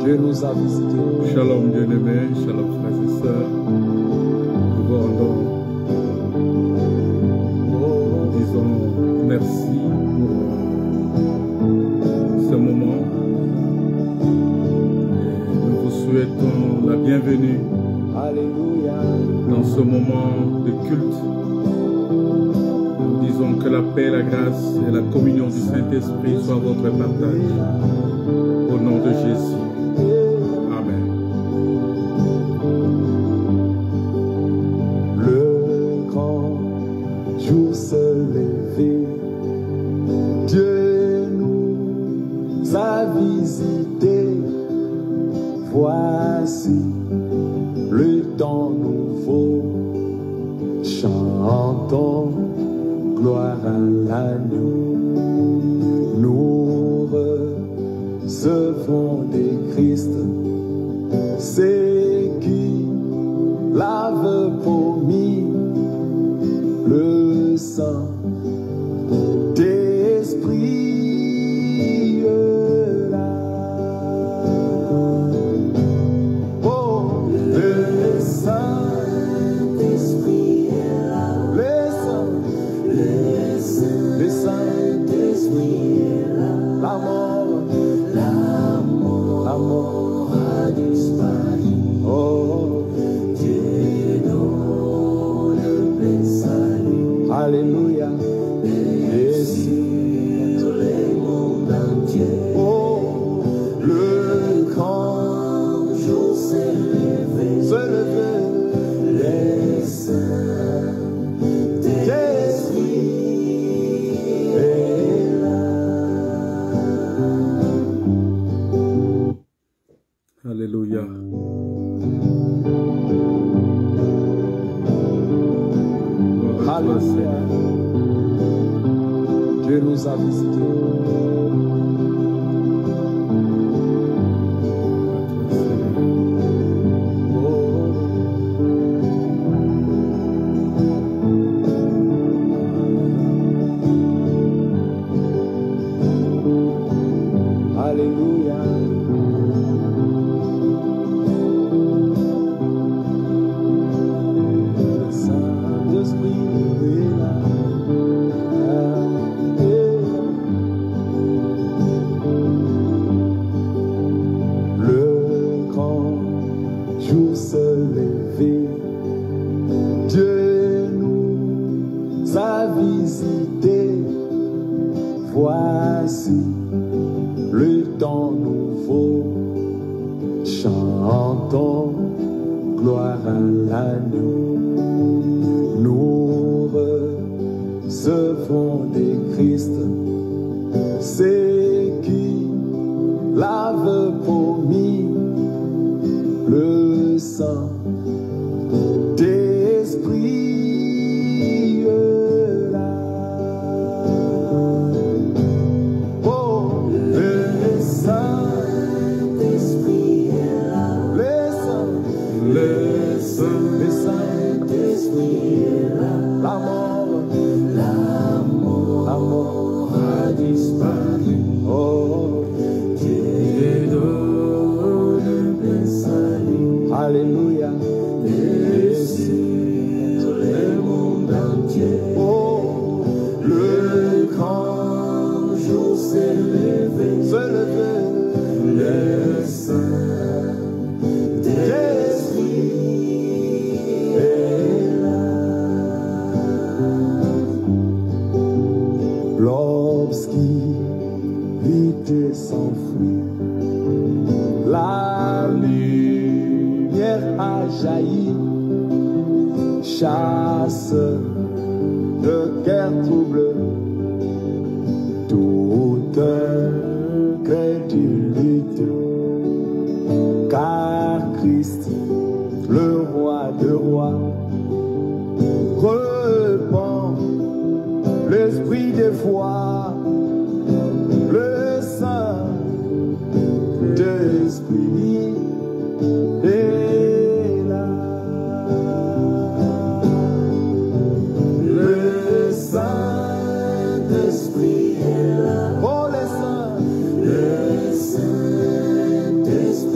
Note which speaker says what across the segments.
Speaker 1: Dieu nous a visités.
Speaker 2: Shalom bien-aimés, shalom frères et sœurs. Nous vous rendons, disons merci pour ce moment. Et nous vous souhaitons la bienvenue dans ce moment de culte. Nous disons que la paix, la grâce et la communion du Saint-Esprit soient votre partage. Au nom de Jésus. Amen.
Speaker 1: Le grand jour se levait, Dieu nous a visités. Voici le temps nouveau, chantons gloire à l'agneau. Nous recevons des Christ, c'est qui l'avait promis, le sang d'esprit là. Oh, le Saint-Esprit est là. Le Saint-Esprit est là. La mort a disparu. Oh, Dieu donne le plein salut. Alléluia. Et sur les mondes entiers. Oh, le grand jour s'est levé. Les saints d'esprit est là.
Speaker 2: Alléluia.
Speaker 1: Alléluia. Dieu nous a visités. Alléluia. Le Saint-Esprit est là. Le grand jour se levait, Dieu nous a visités. Voici le temps nouveau, chantons gloire à l'agneau. Nous recevons des Christ, c'est qui l'avait promis, le sang d'esprit là. Oh, le Saint-Esprit est là. Le Saint-Esprit est là. La mort a disparu. Oh, Dieu donne le plein salut. Alléluia. Et sur les mondes entiers. Oh, le grand jour s'est levé. Le Saint-Esprit est là. L'obscurité s'enfuit, la lumière a jailli, chasse de guerre trouble toute crédulité, car Christ, le roi de rois, repent l'esprit des foi, le Saint-Esprit est là. Le Saint-Esprit est là. Oh, le Saint-Esprit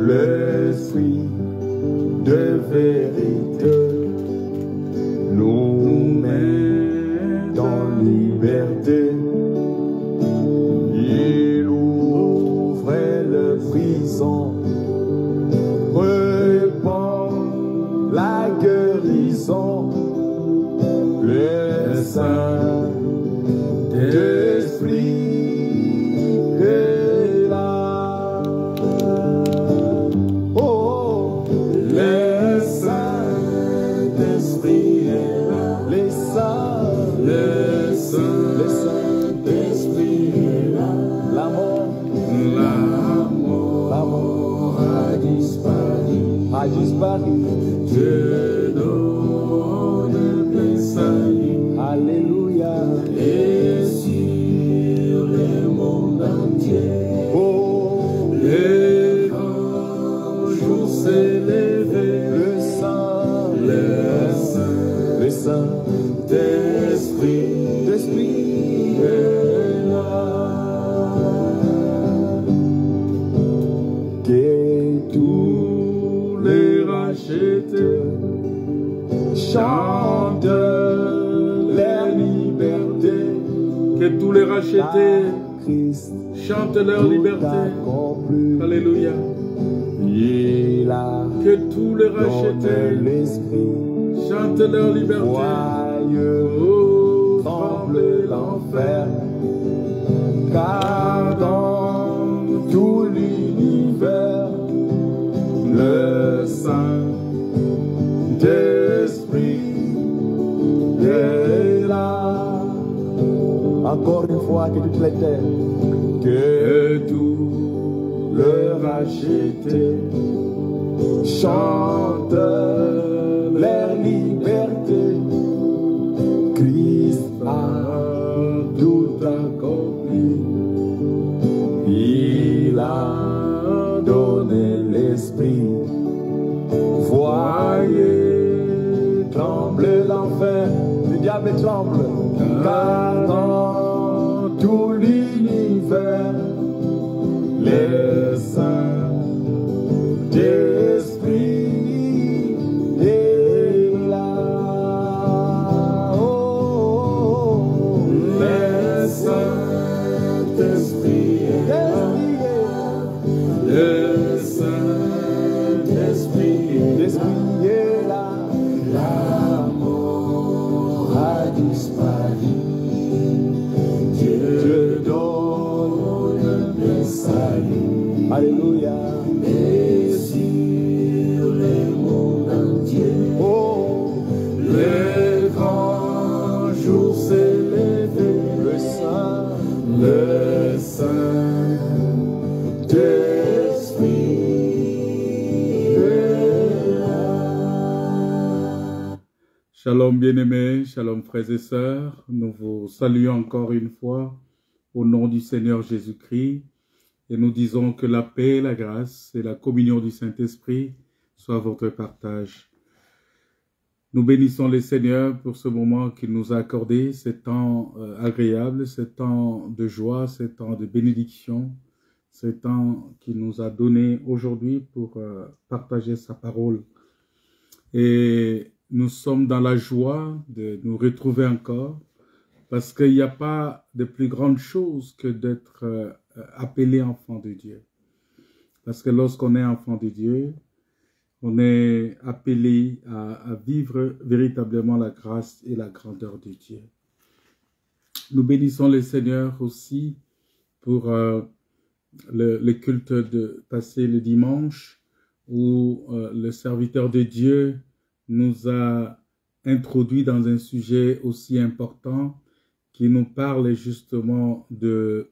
Speaker 1: l'esprit de vérité nous met dans liberté. Il ouvrait le prison, répand la guérison, le Saint-Esprit est là. Oh, le Saint-Esprit est là. Le Saint-Esprit est là. La mort a disparu. Dieu donne le salut. Alléluia. Et sur le monde entier, oh, le grand jour s'est levé. Le Saint-Esprit est là. Que tous les rachetés chantent leur liberté.
Speaker 2: Que tous les rachetés chantent leur liberté. Alléluia. Que tous les rachetés chantent leur liberté. Oh,
Speaker 1: tremble l'enfer, car dans tout l'univers, le Saint-Esprit est là. Encore une fois, que toutes les terres, que tout le racheté chante leur liberté. Christ a tout accompli. Il a donné l'esprit. Voyez, tremble l'enfer, le diable tremble, car dans tout l'univers, les saints d'esprit est là. Oh, les saints d'esprit est là. Le Saint-Esprit est là. La mort a disparu. Dieu donne le salut. Alléluia. Et sur le monde entier, oh, le grand jour s'est levé. Le Saint-Esprit est là.
Speaker 2: Shalom bien-aimés, shalom frères et sœurs. Nous vous saluons encore une fois au nom du Seigneur Jésus-Christ. Et nous disons que la paix, la grâce et la communion du Saint-Esprit soient votre partage. Nous bénissons le Seigneur pour ce moment qu'il nous a accordé, ce temps agréable, ce temps de joie, ce temps de bénédiction, ce temps qu'il nous a donné aujourd'hui pour partager sa parole. Et nous sommes dans la joie de nous retrouver encore, parce qu'il n'y a pas de plus grande chose que d'être appelé enfant de Dieu. Parce que lorsqu'on est enfant de Dieu, on est appelé à vivre véritablement la grâce et la grandeur de Dieu. Nous bénissons le Seigneur aussi pour le culte de passé le dimanche, où le serviteur de Dieu nous a introduit dans un sujet aussi important qui nous parle justement de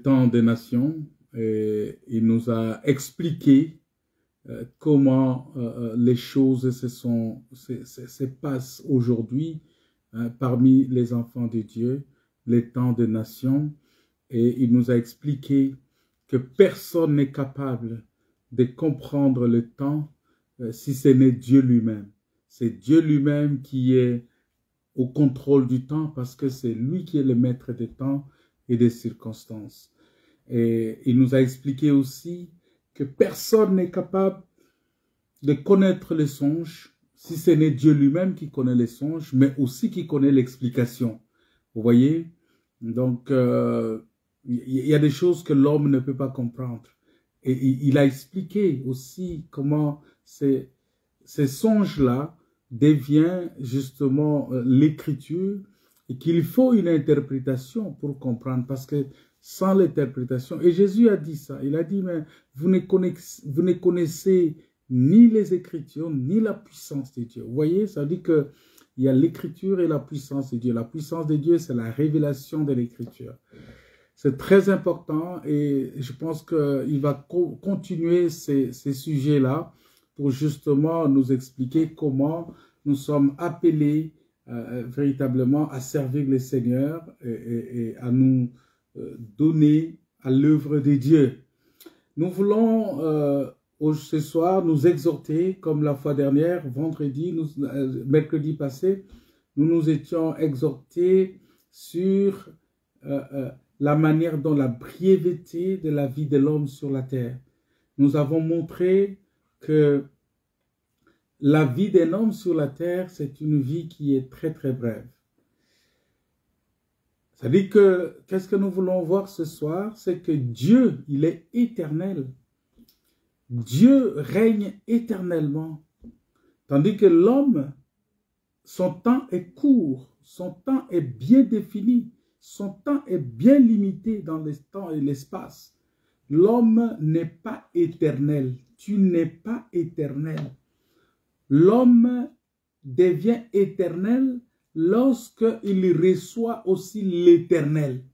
Speaker 2: temps des nations. Et il nous a expliqué comment les choses se passent aujourd'hui parmi les enfants de Dieu, les temps des nations. Et il nous a expliqué que personne n'est capable de comprendre le temps si ce n'est Dieu lui-même. C'est Dieu lui-même qui est au contrôle du temps, parce que c'est lui qui est le maître des temps et des circonstances. Et il nous a expliqué aussi que personne n'est capable de connaître les songes, si ce n'est Dieu lui-même qui connaît les songes, mais aussi qui connaît l'explication. Vous voyez? Donc, il y a des choses que l'homme ne peut pas comprendre. Et il a expliqué aussi comment ces songes-là deviennent justement l'écriture et qu'il faut une interprétation pour comprendre, parce que sans l'interprétation, et Jésus a dit ça, il a dit, mais vous ne connaissez ni les Écritures, ni la puissance de Dieu. Vous voyez, ça veut dire qu'il y a l'Écriture et la puissance de Dieu. La puissance de Dieu, c'est la révélation de l'Écriture. C'est très important et je pense qu'il va continuer ces sujets-là pour justement nous expliquer comment nous sommes appelés véritablement à servir le Seigneur et à nous donner à l'œuvre de Dieu. Nous voulons ce soir nous exhorter, comme la fois dernière, mercredi passé, nous étions exhortés sur la manière dont la brièveté de la vie de l'homme sur la terre. Nous avons montré que la vie d'un homme sur la terre, c'est une vie qui est très très brève. C'est-à-dire que, qu'est-ce que nous voulons voir ce soir? C'est que Dieu, il est éternel. Dieu règne éternellement. Tandis que l'homme, son temps est court, son temps est bien défini, son temps est bien limité dans le temps et l'espace. L'homme n'est pas éternel. Tu n'es pas éternel. L'homme devient éternel lorsqu'il reçoit aussi l'éternel.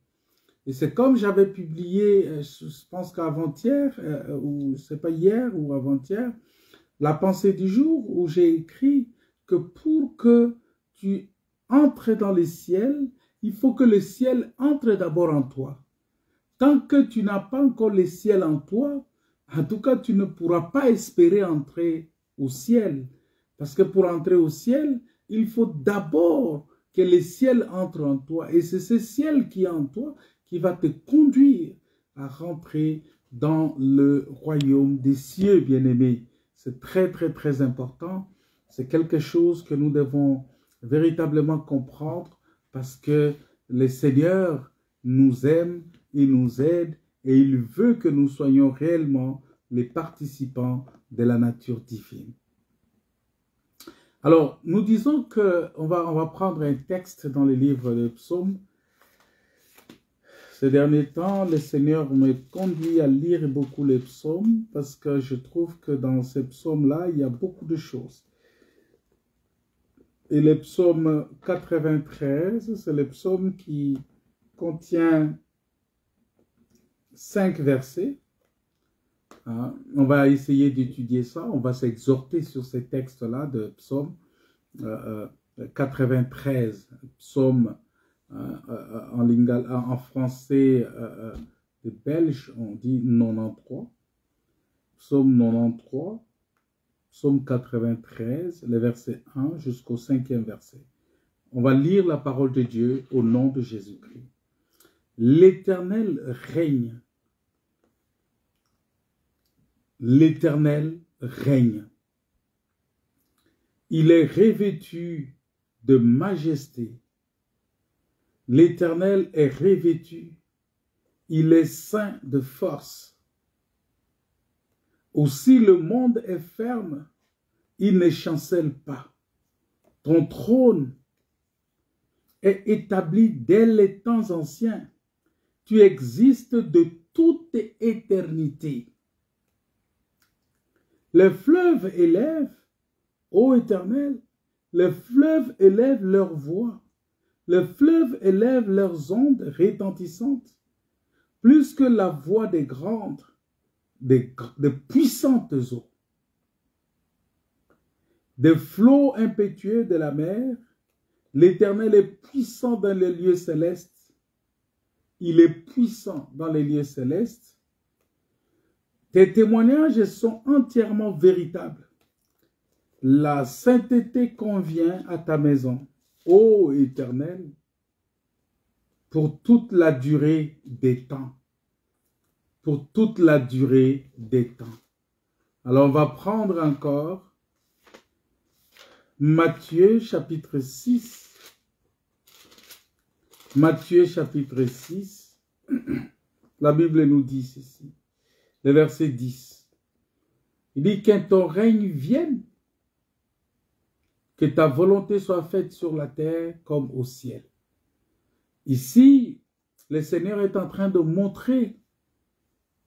Speaker 2: Et c'est comme j'avais publié, je pense qu'avant-hier, ou c'est pas hier ou avant-hier, la pensée du jour où j'ai écrit que pour que tu entres dans le ciel, il faut que le ciel entre d'abord en toi. Tant que tu n'as pas encore le ciel en toi, en tout cas, tu ne pourras pas espérer entrer au ciel. Parce que pour entrer au ciel, il faut d'abord que le ciel entre en toi. Et c'est ce ciel qui est en toi qui va te conduire à rentrer dans le royaume des cieux, bien-aimés. C'est très, très, très important. C'est quelque chose que nous devons véritablement comprendre parce que le Seigneur nous aime, il nous aide et il veut que nous soyons réellement les participants de la nature divine. Alors, nous disons qu'on va prendre un texte dans le livre de Psaumes. Ces derniers temps, le Seigneur me conduit à lire beaucoup les psaumes parce que je trouve que dans ces psaumes-là, il y a beaucoup de choses. Et le psaume 93, c'est le psaume qui contient 5 versets. On va essayer d'étudier ça, on va s'exhorter sur ces textes-là de psaume 93, psaume en français de belge, on dit 93, psaume 93, psaume 93, les versets 1 jusqu'au 5e verset. On va lire la parole de Dieu au nom de Jésus-Christ. L'Éternel règne. L'Éternel règne. Il est revêtu de majesté. L'Éternel est revêtu. Il est ceint de force. Aussi le monde est ferme. Il ne chancelle pas. Ton trône est établi dès les temps anciens. Tu existes de toute éternité. Les fleuves élèvent, ô Éternel, les fleuves élèvent leur voix, les fleuves élèvent leurs ondes retentissantes, plus que la voix des grandes, des puissantes eaux. Des flots impétueux de la mer, l'Éternel est puissant dans les lieux célestes. Il est puissant dans les lieux célestes. Tes témoignages sont entièrement véritables. La sainteté convient à ta maison, ô Éternel, pour toute la durée des temps.
Speaker 1: pour toute la durée des temps. Alors, on va prendre encore Matthieu chapitre 6. Matthieu chapitre 6. La Bible nous dit ceci. Le verset 10. Il dit que ton règne vienne, que ta volonté soit faite sur la terre comme au ciel. Ici, le Seigneur est en train de montrer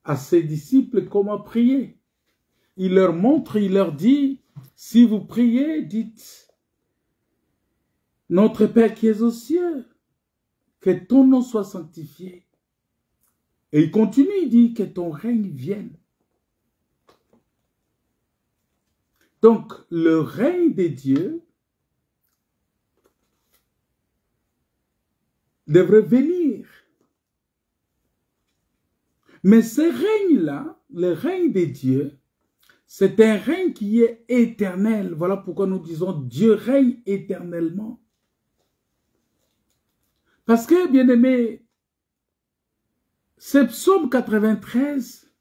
Speaker 1: à ses disciples comment prier. Il leur montre, il leur dit, si vous priez, dites, notre Père qui es aux cieux, que ton nom soit sanctifié. Et il continue, il dit que ton règne vienne. Donc, le règne de Dieu devrait venir. Mais ce règne-là, le règne de Dieu, c'est un règne qui est éternel. Voilà pourquoi nous disons Dieu règne éternellement. Parce que, bien aimé, ce psaume 93,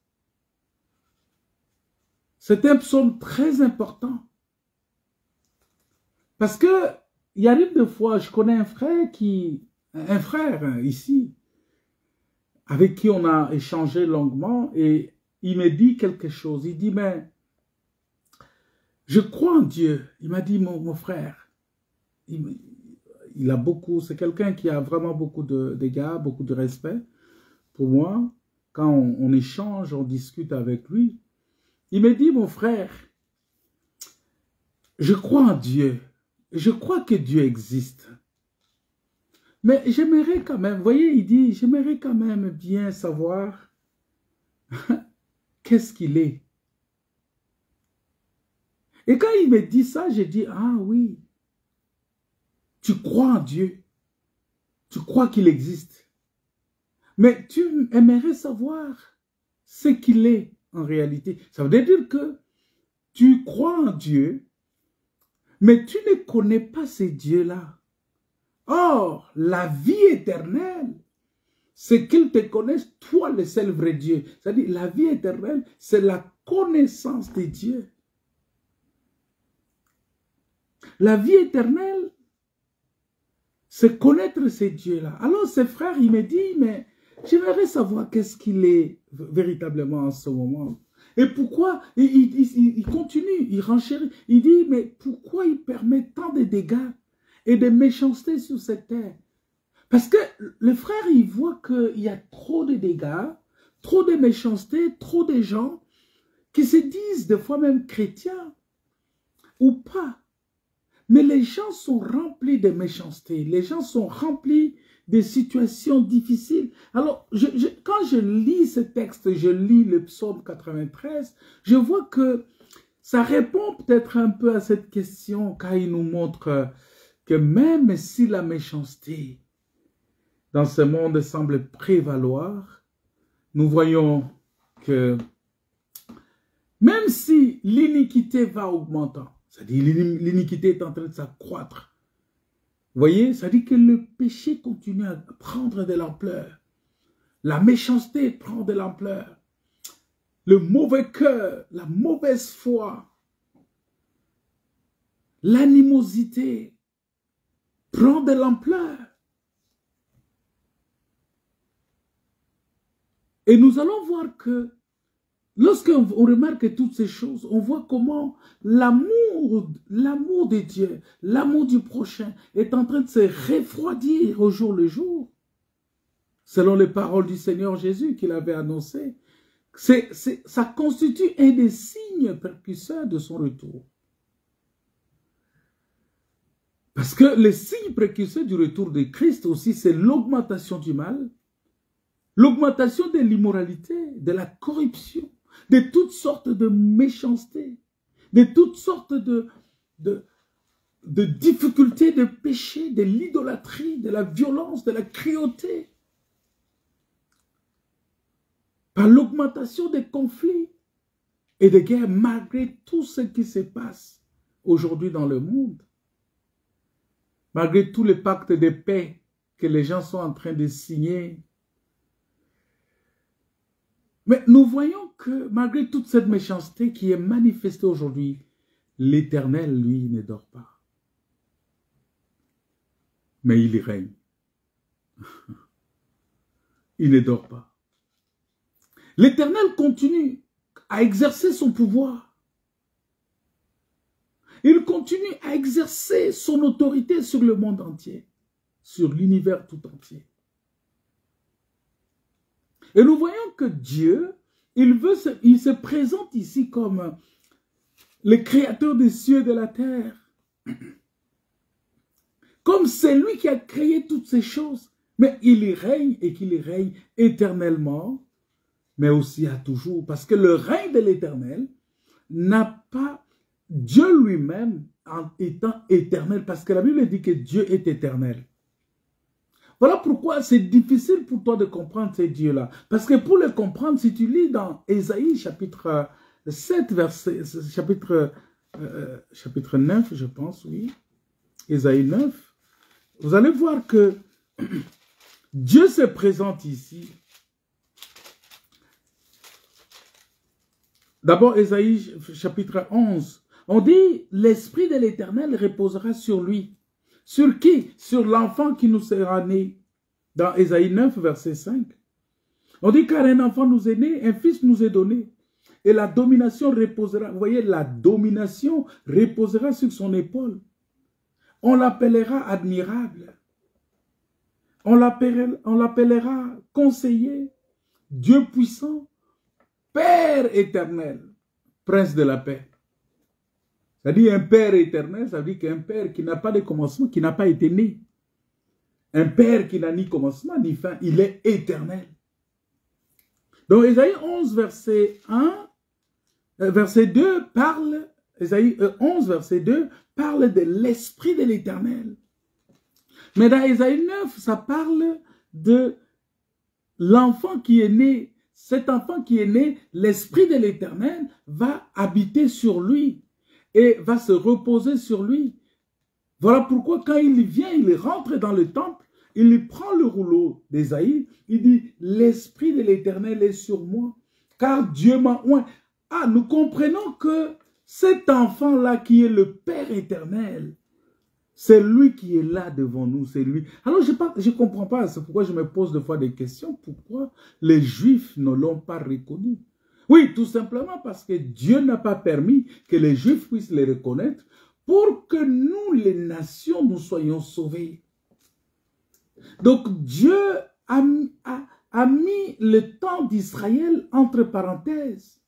Speaker 1: c'est un psaume très important. Parce que, il arrive des fois, je connais un frère ici, avec qui on a échangé longuement, et il me dit quelque chose. Il dit, mais je crois en Dieu. Il m'a dit, mon frère, il a beaucoup, c'est quelqu'un qui a vraiment beaucoup d'égards, beaucoup de respect pour moi. Quand on échange, on discute avec lui. Il me dit, mon frère, je crois en Dieu. Je crois que Dieu existe. Mais j'aimerais quand même, vous voyez, il dit, j'aimerais quand même bien savoir qu'est-ce qu'il est. Et quand il me dit ça, j'ai dit, ah oui, tu crois en Dieu. Tu crois qu'il existe. Mais tu aimerais savoir ce qu'il est en réalité. Ça veut dire que tu crois en Dieu, mais tu ne connais pas ces dieux-là. Or, la vie éternelle, c'est qu'ils te connaissent, toi, le seul vrai Dieu. C'est-à-dire, la vie éternelle, c'est la connaissance de Dieu. La vie éternelle, c'est connaître ces dieux-là. Alors, ce frère, il me dit, mais j'aimerais savoir qu'est-ce qu'il est véritablement en ce moment. Et pourquoi il continue, il renchérit. Il dit, mais pourquoi il permet tant de dégâts et de méchanceté sur cette terre? Parce que le frère, il voit qu'il y a trop de dégâts, trop de méchanceté, trop de gens qui se disent des fois même chrétiens ou pas. Mais les gens sont remplis de méchanceté, les gens sont remplis de situations difficiles. Alors, quand je lis ce texte, je lis le psaume 93, je vois que ça répond peut-être un peu à cette question, car il nous montre que même si la méchanceté dans ce monde semble prévaloir, nous voyons que même si l'iniquité va augmentant, c'est-à-dire l'iniquité est en train de s'accroître, vous voyez, ça dit que le péché continue à prendre de l'ampleur. La méchanceté prend de l'ampleur. Le mauvais cœur, la mauvaise foi, l'animosité prend de l'ampleur. Et nous allons voir que lorsqu'on remarque toutes ces choses, on voit comment l'amour de Dieu, l'amour du prochain est en train de se refroidir au jour le jour, selon les paroles du Seigneur Jésus qu'il avait annoncées. Ça constitue un des signes précurseurs de son retour. Parce que le signe précurseur du retour de Christ aussi, c'est l'augmentation du mal, l'augmentation de l'immoralité, de la corruption, de toutes sortes de méchanceté, de toutes sortes de difficultés, de péchés, de l'idolâtrie, de la violence, de la cruauté. Par l'augmentation des conflits et des guerres, malgré tout ce qui se passe aujourd'hui dans le monde, malgré tous les pactes de paix que les gens sont en train de signer, Mais nous voyons que malgré toute cette méchanceté qui est manifestée aujourd'hui, l'Éternel, lui, ne dort pas. Mais il y règne. Il ne dort pas. L'Éternel continue à exercer son pouvoir. Il continue à exercer son autorité sur le monde entier, sur l'univers tout entier. Et nous voyons que Dieu, il se présente ici comme le créateur des cieux et de la terre. Comme c'est lui qui a créé toutes ces choses. Mais il y règne et qu'il y règne éternellement, mais aussi à toujours. Parce que le règne de l'Éternel n'a pas Dieu lui-même en étant éternel. Parce que la Bible dit que Dieu est éternel. Voilà pourquoi c'est difficile pour toi de comprendre ces dieux-là. Parce que pour le comprendre, si tu lis dans Ésaïe chapitre 7, chapitre 9, je pense, oui. Ésaïe 9. Vous allez voir que Dieu se présente ici. D'abord, Ésaïe chapitre 11. On dit, l'Esprit de l'Éternel reposera sur lui. Sur qui? Sur l'enfant qui nous sera né. Dans Ésaïe 9, verset 5. On dit, car un enfant nous est né, un fils nous est donné. Et la domination reposera, vous voyez, la domination reposera sur son épaule. On l'appellera admirable. On l'appellera conseiller, Dieu puissant, Père éternel, Prince de la paix. C'est-à-dire un Père éternel, ça veut dire qu'un Père qui n'a pas de commencement, qui n'a pas été né. Un Père qui n'a ni commencement ni fin, il est éternel. Donc Ésaïe 11, verset 1, verset 2 parle, Ésaïe 11, verset 2 parle de l'Esprit de l'Éternel. Mais dans Ésaïe 9, ça parle de l'enfant qui est né. Cet enfant qui est né, l'Esprit de l'Éternel va habiter sur lui et va se reposer sur lui. Voilà pourquoi quand il vient, il rentre dans le temple, il prend le rouleau d'Ésaïe, il dit, l'Esprit de l'Éternel est sur moi, car Dieu m'a oint. Ah, nous comprenons que cet enfant-là qui est le Père éternel, c'est lui qui est là devant nous, c'est lui. Alors je ne comprends pas, c'est pourquoi je me pose des fois des questions, pourquoi les Juifs ne l'ont pas reconnu? Oui, tout simplement parce que Dieu n'a pas permis que les Juifs puissent les reconnaître pour que nous, les nations, nous soyons sauvés. Donc Dieu a mis le temps d'Israël entre parenthèses.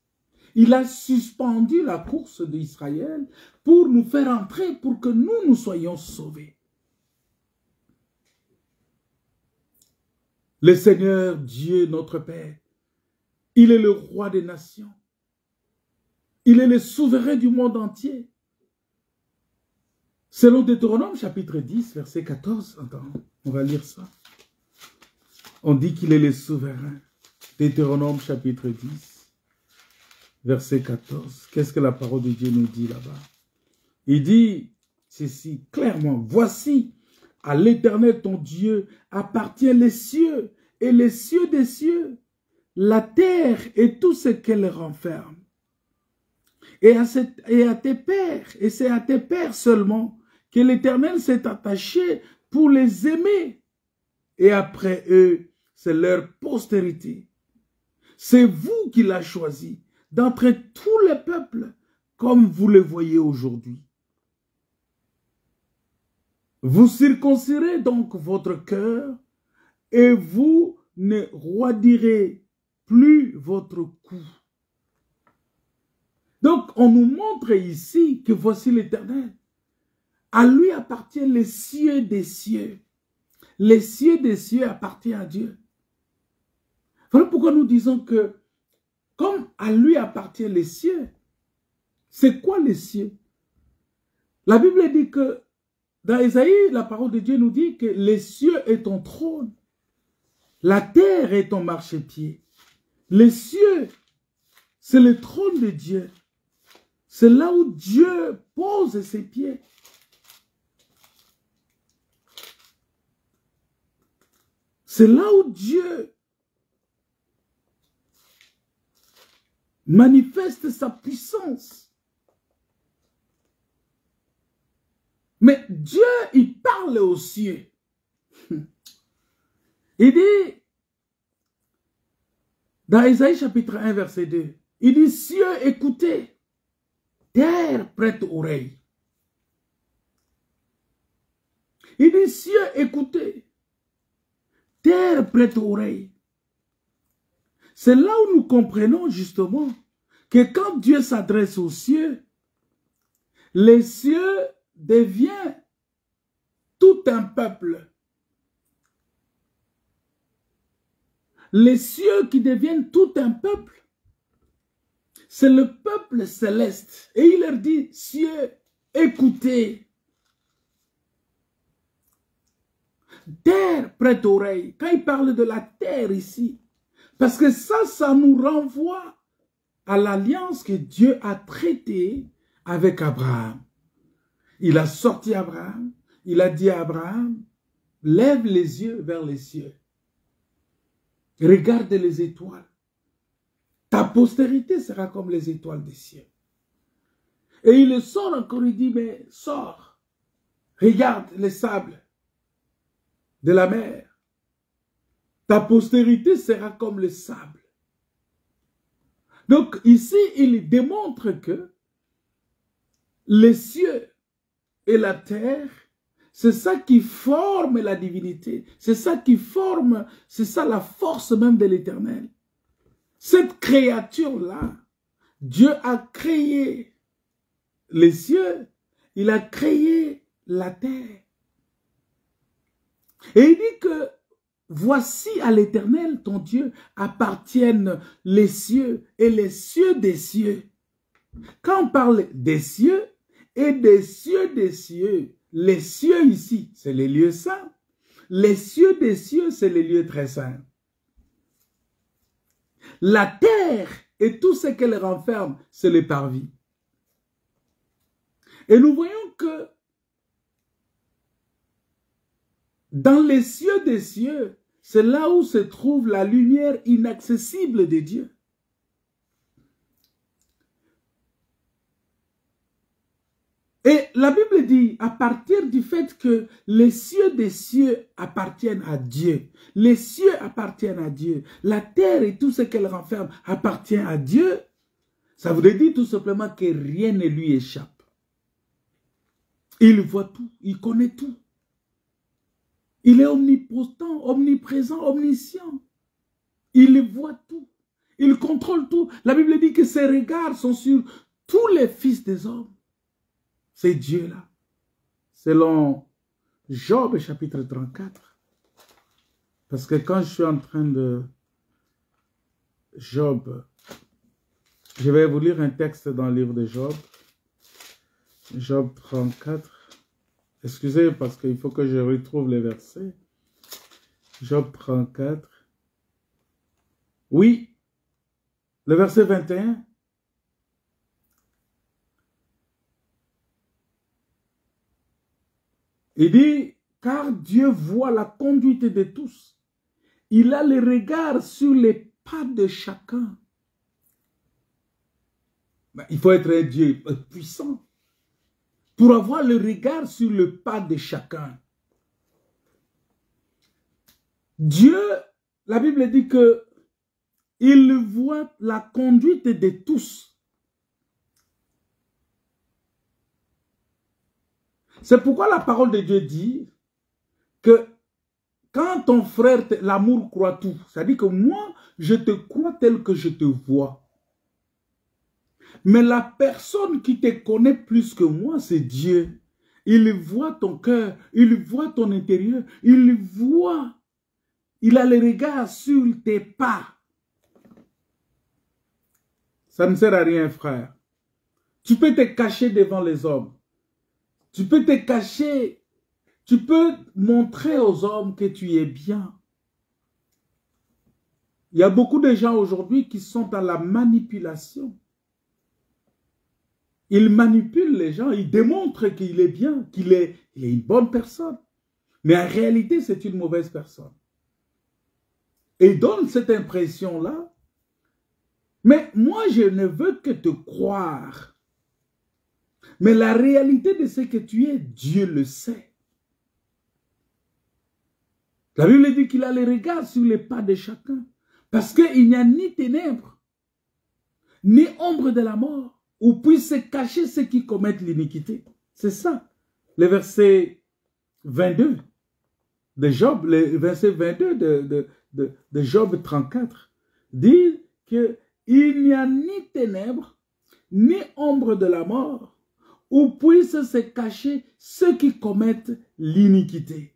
Speaker 1: Il a suspendu la course d'Israël pour nous faire entrer, pour que nous soyons sauvés. Le Seigneur Dieu, notre Père, il est le roi des nations. Il est le souverain du monde entier. Selon Deutéronome chapitre 10, verset 14, attends, on va lire ça. On dit qu'il est le souverain. Deutéronome chapitre 10. Verset 14, qu'est-ce que la parole de Dieu nous dit là-bas? Il dit ceci clairement, voici, à l'Éternel ton Dieu appartient les cieux et les cieux des cieux, la terre et tout ce qu'elle renferme. Et à tes pères, et c'est à tes pères seulement que l'Éternel s'est attaché pour les aimer. Et après eux, c'est leur postérité. C'est vous qui l'avez choisi d'entre tous les peuples, comme vous le voyez aujourd'hui. Vous circoncirez donc votre cœur et vous ne roidirez plus votre cou. Donc, on nous montre ici que voici l'Éternel. À lui appartiennent les cieux des cieux. Les cieux des cieux appartiennent à Dieu. Voilà pourquoi nous disons que comme à lui appartiennent les cieux, c'est quoi les cieux? La Bible dit que, dans Ésaïe, la parole de Dieu nous dit que les cieux est ton trône, la terre est ton marchepied. Les cieux, c'est le trône de Dieu. C'est là où Dieu pose ses pieds. C'est là où Dieu manifeste sa puissance. Mais Dieu, il parle aux cieux. Il dit, dans Ésaïe chapitre 1, verset 2, il dit, cieux, écoutez, terre, prête oreille. Il dit, cieux, écoutez, terre, prête oreille. C'est là où nous comprenons justement que quand Dieu s'adresse aux cieux, les cieux deviennent tout un peuple. Les cieux qui deviennent tout un peuple, c'est le peuple céleste. Et il leur dit, cieux, écoutez. Terre, prête oreille. Quand il parle de la terre ici, parce que ça nous renvoie à l'alliance que Dieu a traitée avec Abraham. Il a sorti Abraham, il a dit à Abraham, lève les yeux vers les cieux. Regarde les étoiles. Ta postérité sera comme les étoiles des cieux. Et il le sort encore, il dit, mais sors. Regarde les sables de la mer. Ta postérité sera comme le sable. Donc ici, il démontre que les cieux et la terre, c'est ça qui forme la divinité. C'est ça qui forme, c'est ça la force même de l'Éternel. Cette créature-là, Dieu a créé les cieux, il a créé la terre. Et il dit que voici à l'Éternel, ton Dieu, appartiennent les cieux et les cieux des cieux. Quand on parle des cieux et des cieux, les cieux ici, c'est les lieux saints. Les cieux des cieux, c'est les lieux très saints. La terre et tout ce qu'elle renferme, c'est le parvis. Et nous voyons que dans les cieux des cieux, c'est là où se trouve la lumière inaccessible de Dieu. Et la Bible dit, à partir du fait que les cieux des cieux appartiennent à Dieu, les cieux appartiennent à Dieu, la terre et tout ce qu'elle renferme appartient à Dieu, ça voudrait dire tout simplement que rien ne lui échappe. Il voit tout, il connaît tout. Il est omnipotent, omniprésent, omniscient. Il voit tout, il contrôle tout. La Bible dit que ses regards sont sur tous les fils des hommes. C'est Dieu-là. Selon Job, chapitre 34. Parce que quand je suis en train de Job, je vais vous lire un texte dans le livre de Job. Job 34. Excusez, parce qu'il faut que je retrouve les versets. Job 34. Oui, le verset 21. Il dit, car Dieu voit la conduite de tous. Il a le regard sur les pas de chacun. Il faut être un Dieu puissant pour avoir le regard sur le pas de chacun. Dieu, la Bible dit que il voit la conduite de tous. C'est pourquoi la parole de Dieu dit que quand ton frère, l'amour croit tout, c'est-à-dire que moi, je te crois tel que je te vois. Mais la personne qui te connaît plus que moi, c'est Dieu. Il voit ton cœur, il voit ton intérieur, il voit, il a le regard sur tes pas. Ça ne sert à rien, frère. Tu peux te cacher devant les hommes. Tu peux te cacher, tu peux montrer aux hommes que tu es bien. Il y a beaucoup de gens aujourd'hui qui sont dans la manipulation. Ils manipulent les gens, ils démontrent qu'il est bien, qu'il est une bonne personne. Mais en réalité, c'est une mauvaise personne. Et ils donnent cette impression-là. Mais moi, je ne veux que te croire. Mais la réalité de ce que tu es, Dieu le sait. La Bible dit qu'il a les regards sur les pas de chacun. Parce qu'il n'y a ni ténèbres, ni ombre de la mort, où puissent se cacher ceux qui commettent l'iniquité. C'est ça, le verset 22 de Job, le verset 22 de Job 34, dit qu'il n'y a ni ténèbres, ni ombre de la mort, où puissent se cacher ceux qui commettent l'iniquité.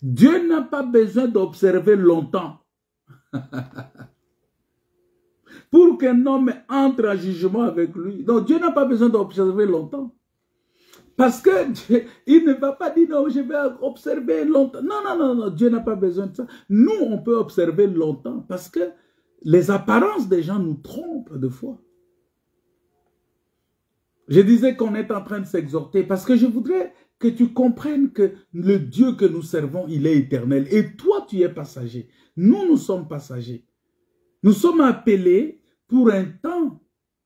Speaker 1: Dieu n'a pas besoin d'observer longtemps pour qu'un homme entre en jugement avec lui. Donc Dieu n'a pas besoin d'observer longtemps. Parce que Dieu, il ne va pas dire non, je vais observer longtemps. Non, non, non, non, Dieu n'a pas besoin de ça. Nous, on peut observer longtemps parce que les apparences des gens nous trompent de fois. Je disais qu'on est en train de s'exhorter parce que je voudrais que tu comprennes que le Dieu que nous servons, il est éternel. Et toi, tu es passager. Nous, nous sommes passagers. Nous sommes appelés pour un temps.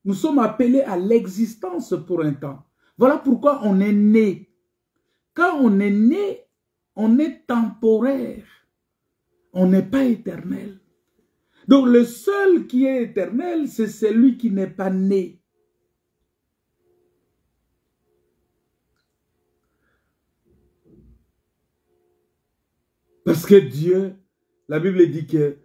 Speaker 1: Nous sommes appelés à l'existence pour un temps. Voilà pourquoi on est né. Quand on est né, on est temporaire. On n'est pas éternel. Donc le seul qui est éternel, c'est celui qui n'est pas né. Parce que Dieu, la Bible dit que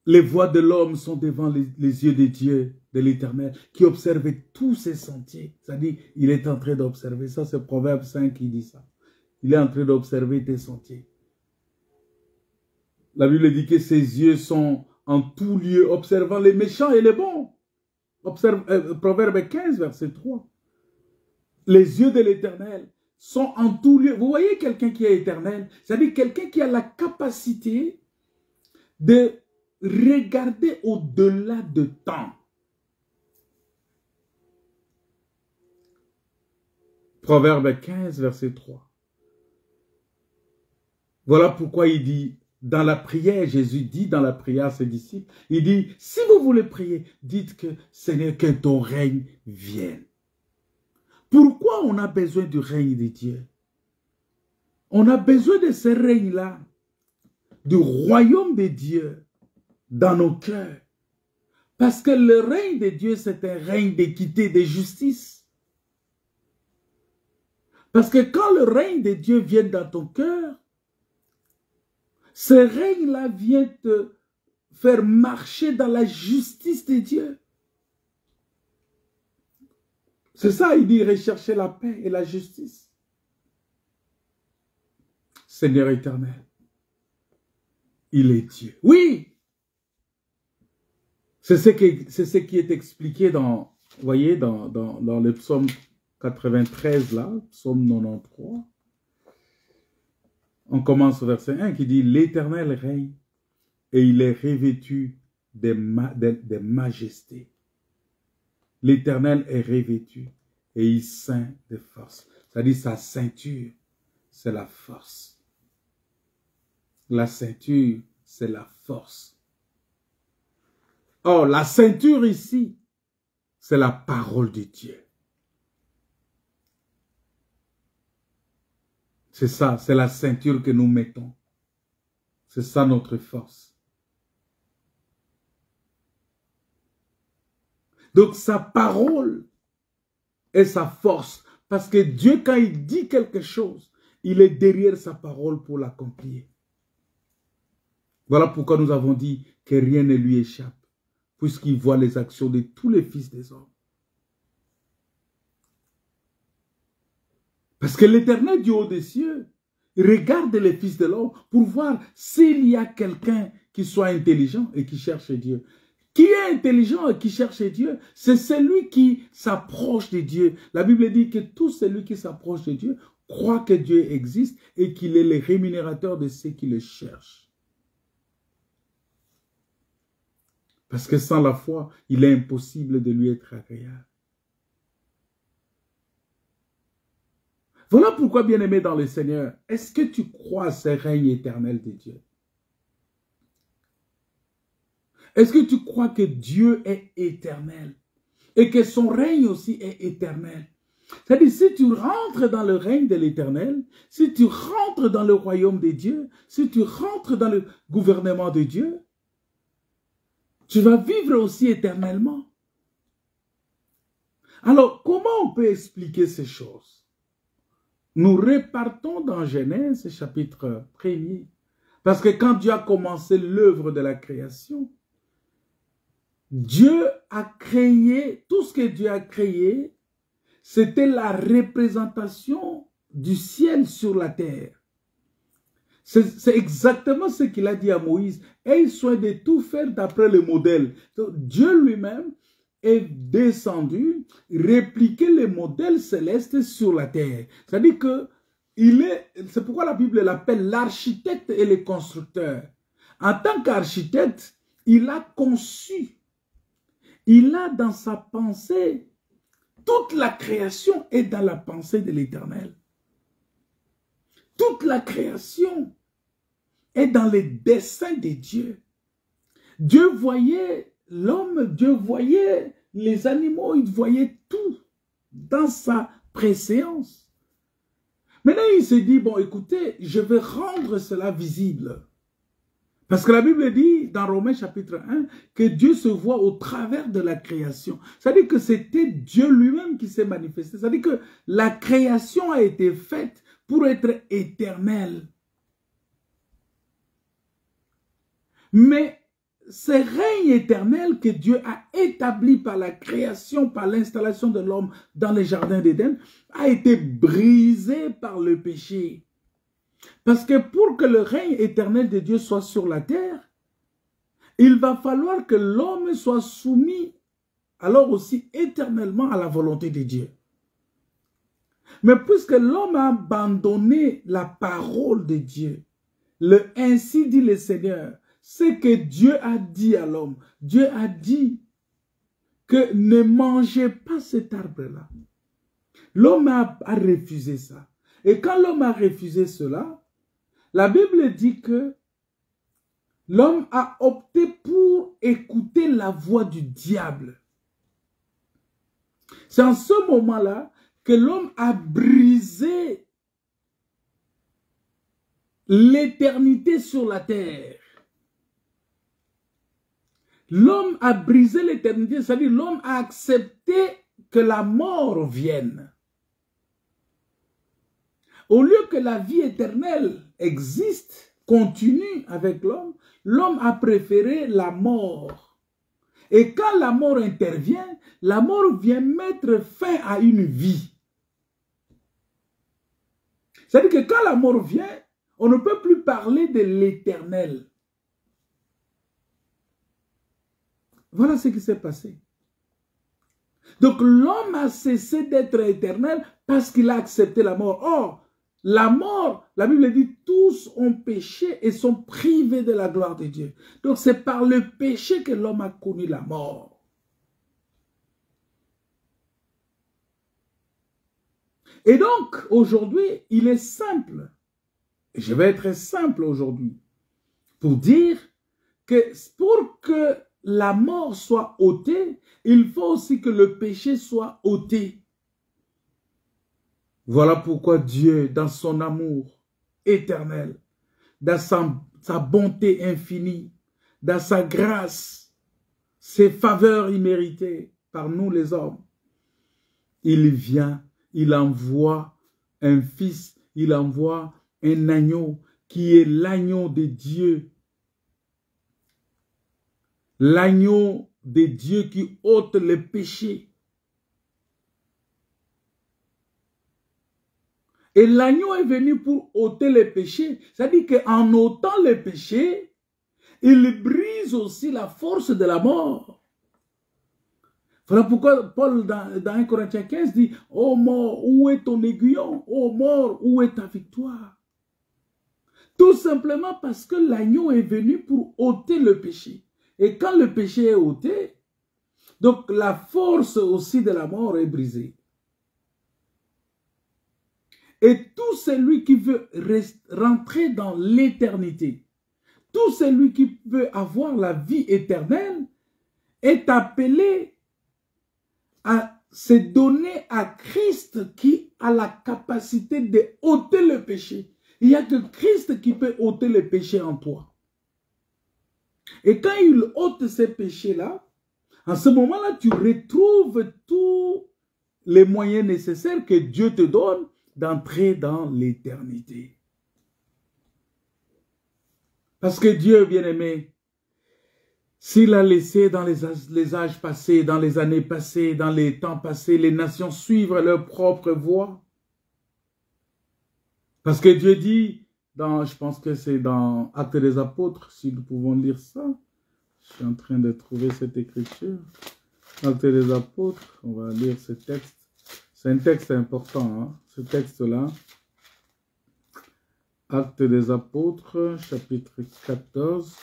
Speaker 1: les voies de l'homme sont devant les yeux de Dieu, de l'Éternel, qui observe tous ses sentiers. C'est-à-dire, il est en train d'observer. Ça, c'est Proverbe 5 qui dit ça. Il est en train d'observer tes sentiers. La Bible dit que ses yeux sont en tout lieu, observant les méchants et les bons. Proverbe 15, verset 3. Les yeux de l'Éternel sont en tout lieu. Vous voyez quelqu'un qui est éternel, c'est-à-dire quelqu'un qui a la capacité de regarder au-delà de temps. Proverbe 15, verset 3. Voilà pourquoi il dit, dans la prière, Jésus dit dans la prière à ses disciples, il dit, si vous voulez prier, dites que Seigneur, que ton règne vienne. Pourquoi on a besoin du règne de Dieu? On a besoin de ce règne-là, du royaume de Dieu dans nos cœurs. Parce que le règne de Dieu, c'est un règne d'équité, de justice. Parce que quand le règne de Dieu vient dans ton cœur, ce règne-là vient te faire marcher dans la justice de Dieu. C'est ça, il dit, rechercher la paix et la justice. Seigneur éternel, il est Dieu. Oui! C'est ce qui est expliqué dans, vous voyez, dans le psaume 93, là, psaume 93. On commence au verset 1 qui dit, l'Éternel règne et il est revêtu de majesté. L'Éternel est revêtu et il ceint de force. C'est-à-dire sa ceinture, c'est la force. La ceinture, c'est la force. Or, la ceinture ici, c'est la parole de Dieu. C'est ça, c'est la ceinture que nous mettons. C'est ça notre force. Donc sa parole est sa force. Parce que Dieu, quand il dit quelque chose, il est derrière sa parole pour l'accomplir. Voilà pourquoi nous avons dit que rien ne lui échappe, puisqu'il voit les actions de tous les fils des hommes. Parce que l'Éternel du haut des cieux regarde les fils de l'homme pour voir s'il y a quelqu'un qui soit intelligent et qui cherche Dieu. Qui est intelligent et qui cherche Dieu, c'est celui qui s'approche de Dieu. La Bible dit que tout celui qui s'approche de Dieu croit que Dieu existe et qu'il est le rémunérateur de ceux qui le cherchent. Parce que sans la foi, il est impossible de lui être agréable. Voilà pourquoi, bien-aimé dans le Seigneur, est-ce que tu crois à ce règne éternel de Dieu? Est-ce que tu crois que Dieu est éternel et que son règne aussi est éternel? C'est-à-dire, si tu rentres dans le règne de l'Éternel, si tu rentres dans le royaume de Dieu, si tu rentres dans le gouvernement de Dieu, tu vas vivre aussi éternellement. Alors, comment on peut expliquer ces choses? Nous repartons dans Genèse, chapitre 1er. Parce que quand Dieu a commencé l'œuvre de la création, Dieu a créé, tout ce que Dieu a créé, c'était la représentation du ciel sur la terre. C'est exactement ce qu'il a dit à Moïse. Aie soin de tout faire d'après le modèle. Donc, Dieu lui-même est descendu, répliquer les modèles célestes sur la terre. C'est-à-dire que c'est pourquoi la Bible l'appelle l'architecte et le constructeur. En tant qu'architecte, il a conçu, il a dans sa pensée, toute la création est dans la pensée de l'Éternel. Toute la création est dans les desseins de Dieu. Dieu voyait l'homme, Dieu voyait les animaux, il voyait tout dans sa préséance. Maintenant, il s'est dit, bon, écoutez, je vais rendre cela visible. Parce que la Bible dit, dans Romains chapitre 1, que Dieu se voit au travers de la création. C'est-à-dire que c'était Dieu lui-même qui s'est manifesté. C'est-à-dire que la création a été faite pour être éternelle. Mais ce règne éternel que Dieu a établi par la création, par l'installation de l'homme dans les jardins d'Éden, a été brisé par le péché. Parce que pour que le règne éternel de Dieu soit sur la terre, il va falloir que l'homme soit soumis alors aussi éternellement à la volonté de Dieu. Mais puisque l'homme a abandonné la parole de Dieu, ainsi dit le Seigneur, c'est que Dieu a dit à l'homme, Dieu a dit que ne mangez pas cet arbre-là. L'homme a refusé ça. Et quand l'homme a refusé cela, la Bible dit que l'homme a opté pour écouter la voix du diable. C'est en ce moment-là que l'homme a brisé l'éternité sur la terre. L'homme a brisé l'éternité, c'est-à-dire l'homme a accepté que la mort vienne. Au lieu que la vie éternelle existe, continue avec l'homme, l'homme a préféré la mort. Et quand la mort intervient, la mort vient mettre fin à une vie. C'est-à-dire que quand la mort vient, on ne peut plus parler de l'éternel. Voilà ce qui s'est passé. Donc l'homme a cessé d'être éternel parce qu'il a accepté la mort. Or, la mort, la Bible dit, tous ont péché et sont privés de la gloire de Dieu. Donc c'est par le péché que l'homme a connu la mort. Et donc, aujourd'hui, il est simple. Je vais être simple aujourd'hui pour dire que pour que la mort soit ôtée, il faut aussi que le péché soit ôté. Voilà pourquoi Dieu, dans son amour éternel, dans sa bonté infinie, dans sa grâce, ses faveurs imméritées par nous les hommes, il vient, il envoie un fils, il envoie un agneau qui est l'agneau de Dieu. L'agneau de Dieu qui ôte le péché. Et l'agneau est venu pour ôter les péchés. C'est-à-dire qu'en ôtant les péchés, il brise aussi la force de la mort. Voilà pourquoi Paul, dans 1 Corinthiens 15, dit « Ô mort, où est ton aiguillon? Ô mort, où est ta victoire ?» Tout simplement parce que l'agneau est venu pour ôter le péché. Et quand le péché est ôté, donc la force aussi de la mort est brisée. Et tout celui qui veut rentrer dans l'éternité, tout celui qui peut avoir la vie éternelle est appelé à se donner à Christ qui a la capacité de ôter le péché. Il n'y a que Christ qui peut ôter le péché en toi. Et quand il ôte ces péchés-là, en ce moment-là, tu retrouves tous les moyens nécessaires que Dieu te donne d'entrer dans l'éternité. Parce que Dieu, bien-aimé, s'il a laissé dans les âges passés, dans les années passées, dans les temps passés, les nations suivre leur propre voie. Parce que Dieu dit, je pense que c'est dans Actes des Apôtres, si nous pouvons lire ça. Je suis en train de trouver cette écriture. Actes des Apôtres, on va lire ce texte. C'est un texte important, hein, ce texte-là. Actes des Apôtres, chapitre 14.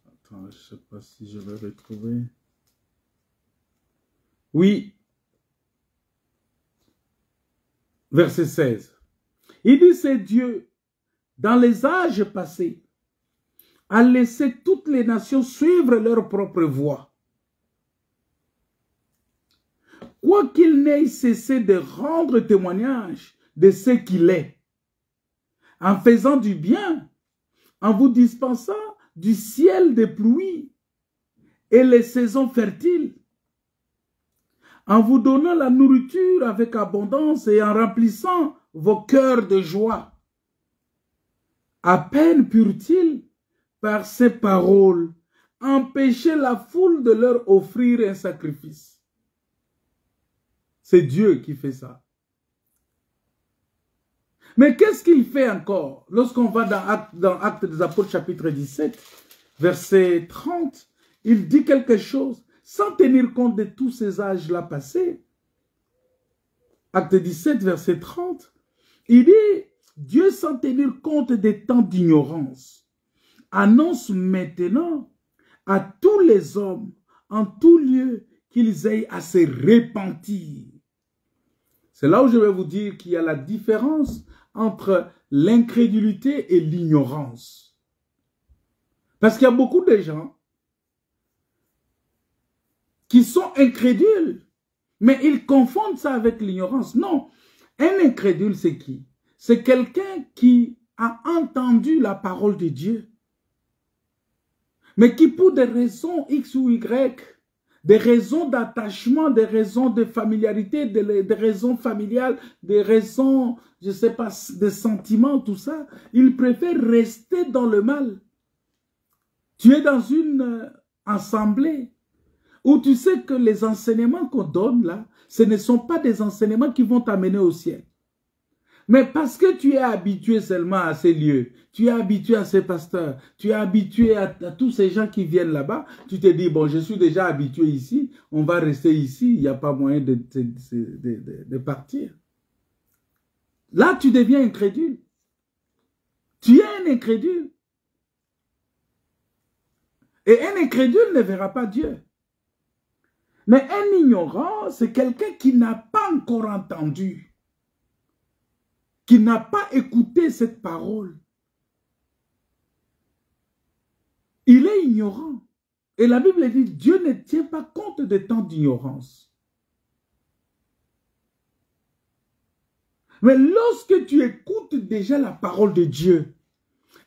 Speaker 1: Attends, je ne sais pas si je vais retrouver. Oui. Verset 16. Il dit, c'est Dieu, dans les âges passés, a laissé toutes les nations suivre leur propre voie. Quoiqu'il n'ait cessé de rendre témoignage de ce qu'il est, en faisant du bien, en vous dispensant du ciel des pluies et les saisons fertiles, en vous donnant la nourriture avec abondance et en remplissant vos cœurs de joie. À peine purent-ils, par ces paroles, empêcher la foule de leur offrir un sacrifice. C'est Dieu qui fait ça. Mais qu'est-ce qu'il fait encore? Lorsqu'on va dans Actes des Apôtres chapitre 17, verset 30, il dit quelque chose sans tenir compte de tous ces âges-là passés. Acte 17, verset 30, il dit, Dieu sans tenir compte des temps d'ignorance, annonce maintenant à tous les hommes, en tout lieu, qu'ils aient à se repentir. C'est là où je vais vous dire qu'il y a la différence entre l'incrédulité et l'ignorance. Parce qu'il y a beaucoup de gens qui sont incrédules, mais ils confondent ça avec l'ignorance. Non, un incrédule, c'est qui? C'est quelqu'un qui a entendu la parole de Dieu, mais qui pour des raisons X ou Y, des raisons d'attachement, des raisons de familiarité, des raisons familiales, des raisons, je ne sais pas, des sentiments, tout ça, il préfère rester dans le mal. Tu es dans une assemblée où tu sais que les enseignements qu'on donne là, ce ne sont pas des enseignements qui vont t'amener au ciel. Mais parce que tu es habitué seulement à ces lieux, tu es habitué à ces pasteurs, tu es habitué à tous ces gens qui viennent là-bas, tu te dis, bon, je suis déjà habitué ici, on va rester ici, il n'y a pas moyen de partir. Là, tu deviens incrédule. Tu es un incrédule. Et un incrédule ne verra pas Dieu. Mais un ignorant, c'est quelqu'un qui n'a pas encore entendu, qui n'a pas écouté cette parole. Il est ignorant. Et la Bible dit, Dieu ne tient pas compte de tant d'ignorance. Mais lorsque tu écoutes déjà la parole de Dieu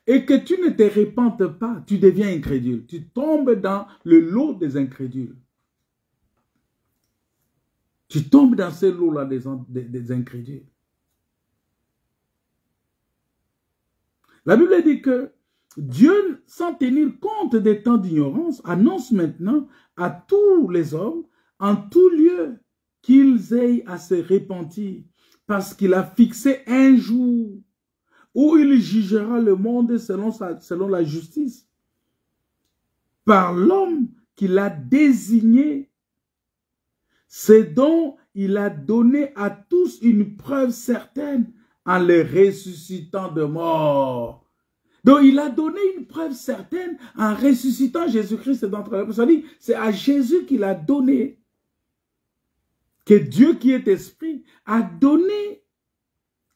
Speaker 1: et que tu ne te repentes pas, tu deviens incrédule. Tu tombes dans le lot des incrédules. Tu tombes dans ce lot-là des incrédules. La Bible dit que Dieu, sans tenir compte des temps d'ignorance, annonce maintenant à tous les hommes, en tout lieu, qu'ils aient à se repentir, parce qu'il a fixé un jour où il jugera le monde selon la justice, par l'homme qu'il a désigné, c'est dont il a donné à tous une preuve certaine en les ressuscitant de mort. Donc, il a donné une preuve certaine en ressuscitant Jésus-Christ d'entre les morts. C'est à Jésus qu'il a donné, que Dieu qui est esprit a donné,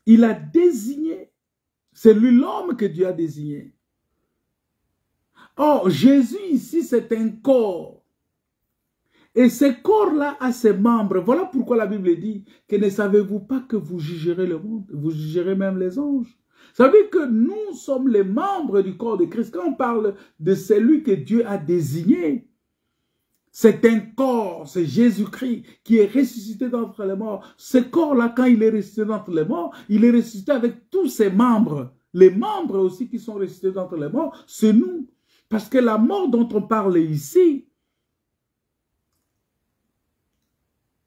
Speaker 1: il a désigné C'est lui l'homme que Dieu a désigné. Or, Jésus ici, c'est un corps. Et ce corps-là a ses membres. Voilà pourquoi la Bible dit que ne savez-vous pas que vous jugerez le monde, vous jugerez même les anges. Ça veut dire que nous sommes les membres du corps de Christ. Quand on parle de celui que Dieu a désigné, c'est un corps, c'est Jésus-Christ qui est ressuscité d'entre les morts. Ce corps-là, quand il est ressuscité d'entre les morts, il est ressuscité avec tous ses membres. Les membres aussi qui sont ressuscités d'entre les morts, c'est nous. Parce que la mort dont on parle ici,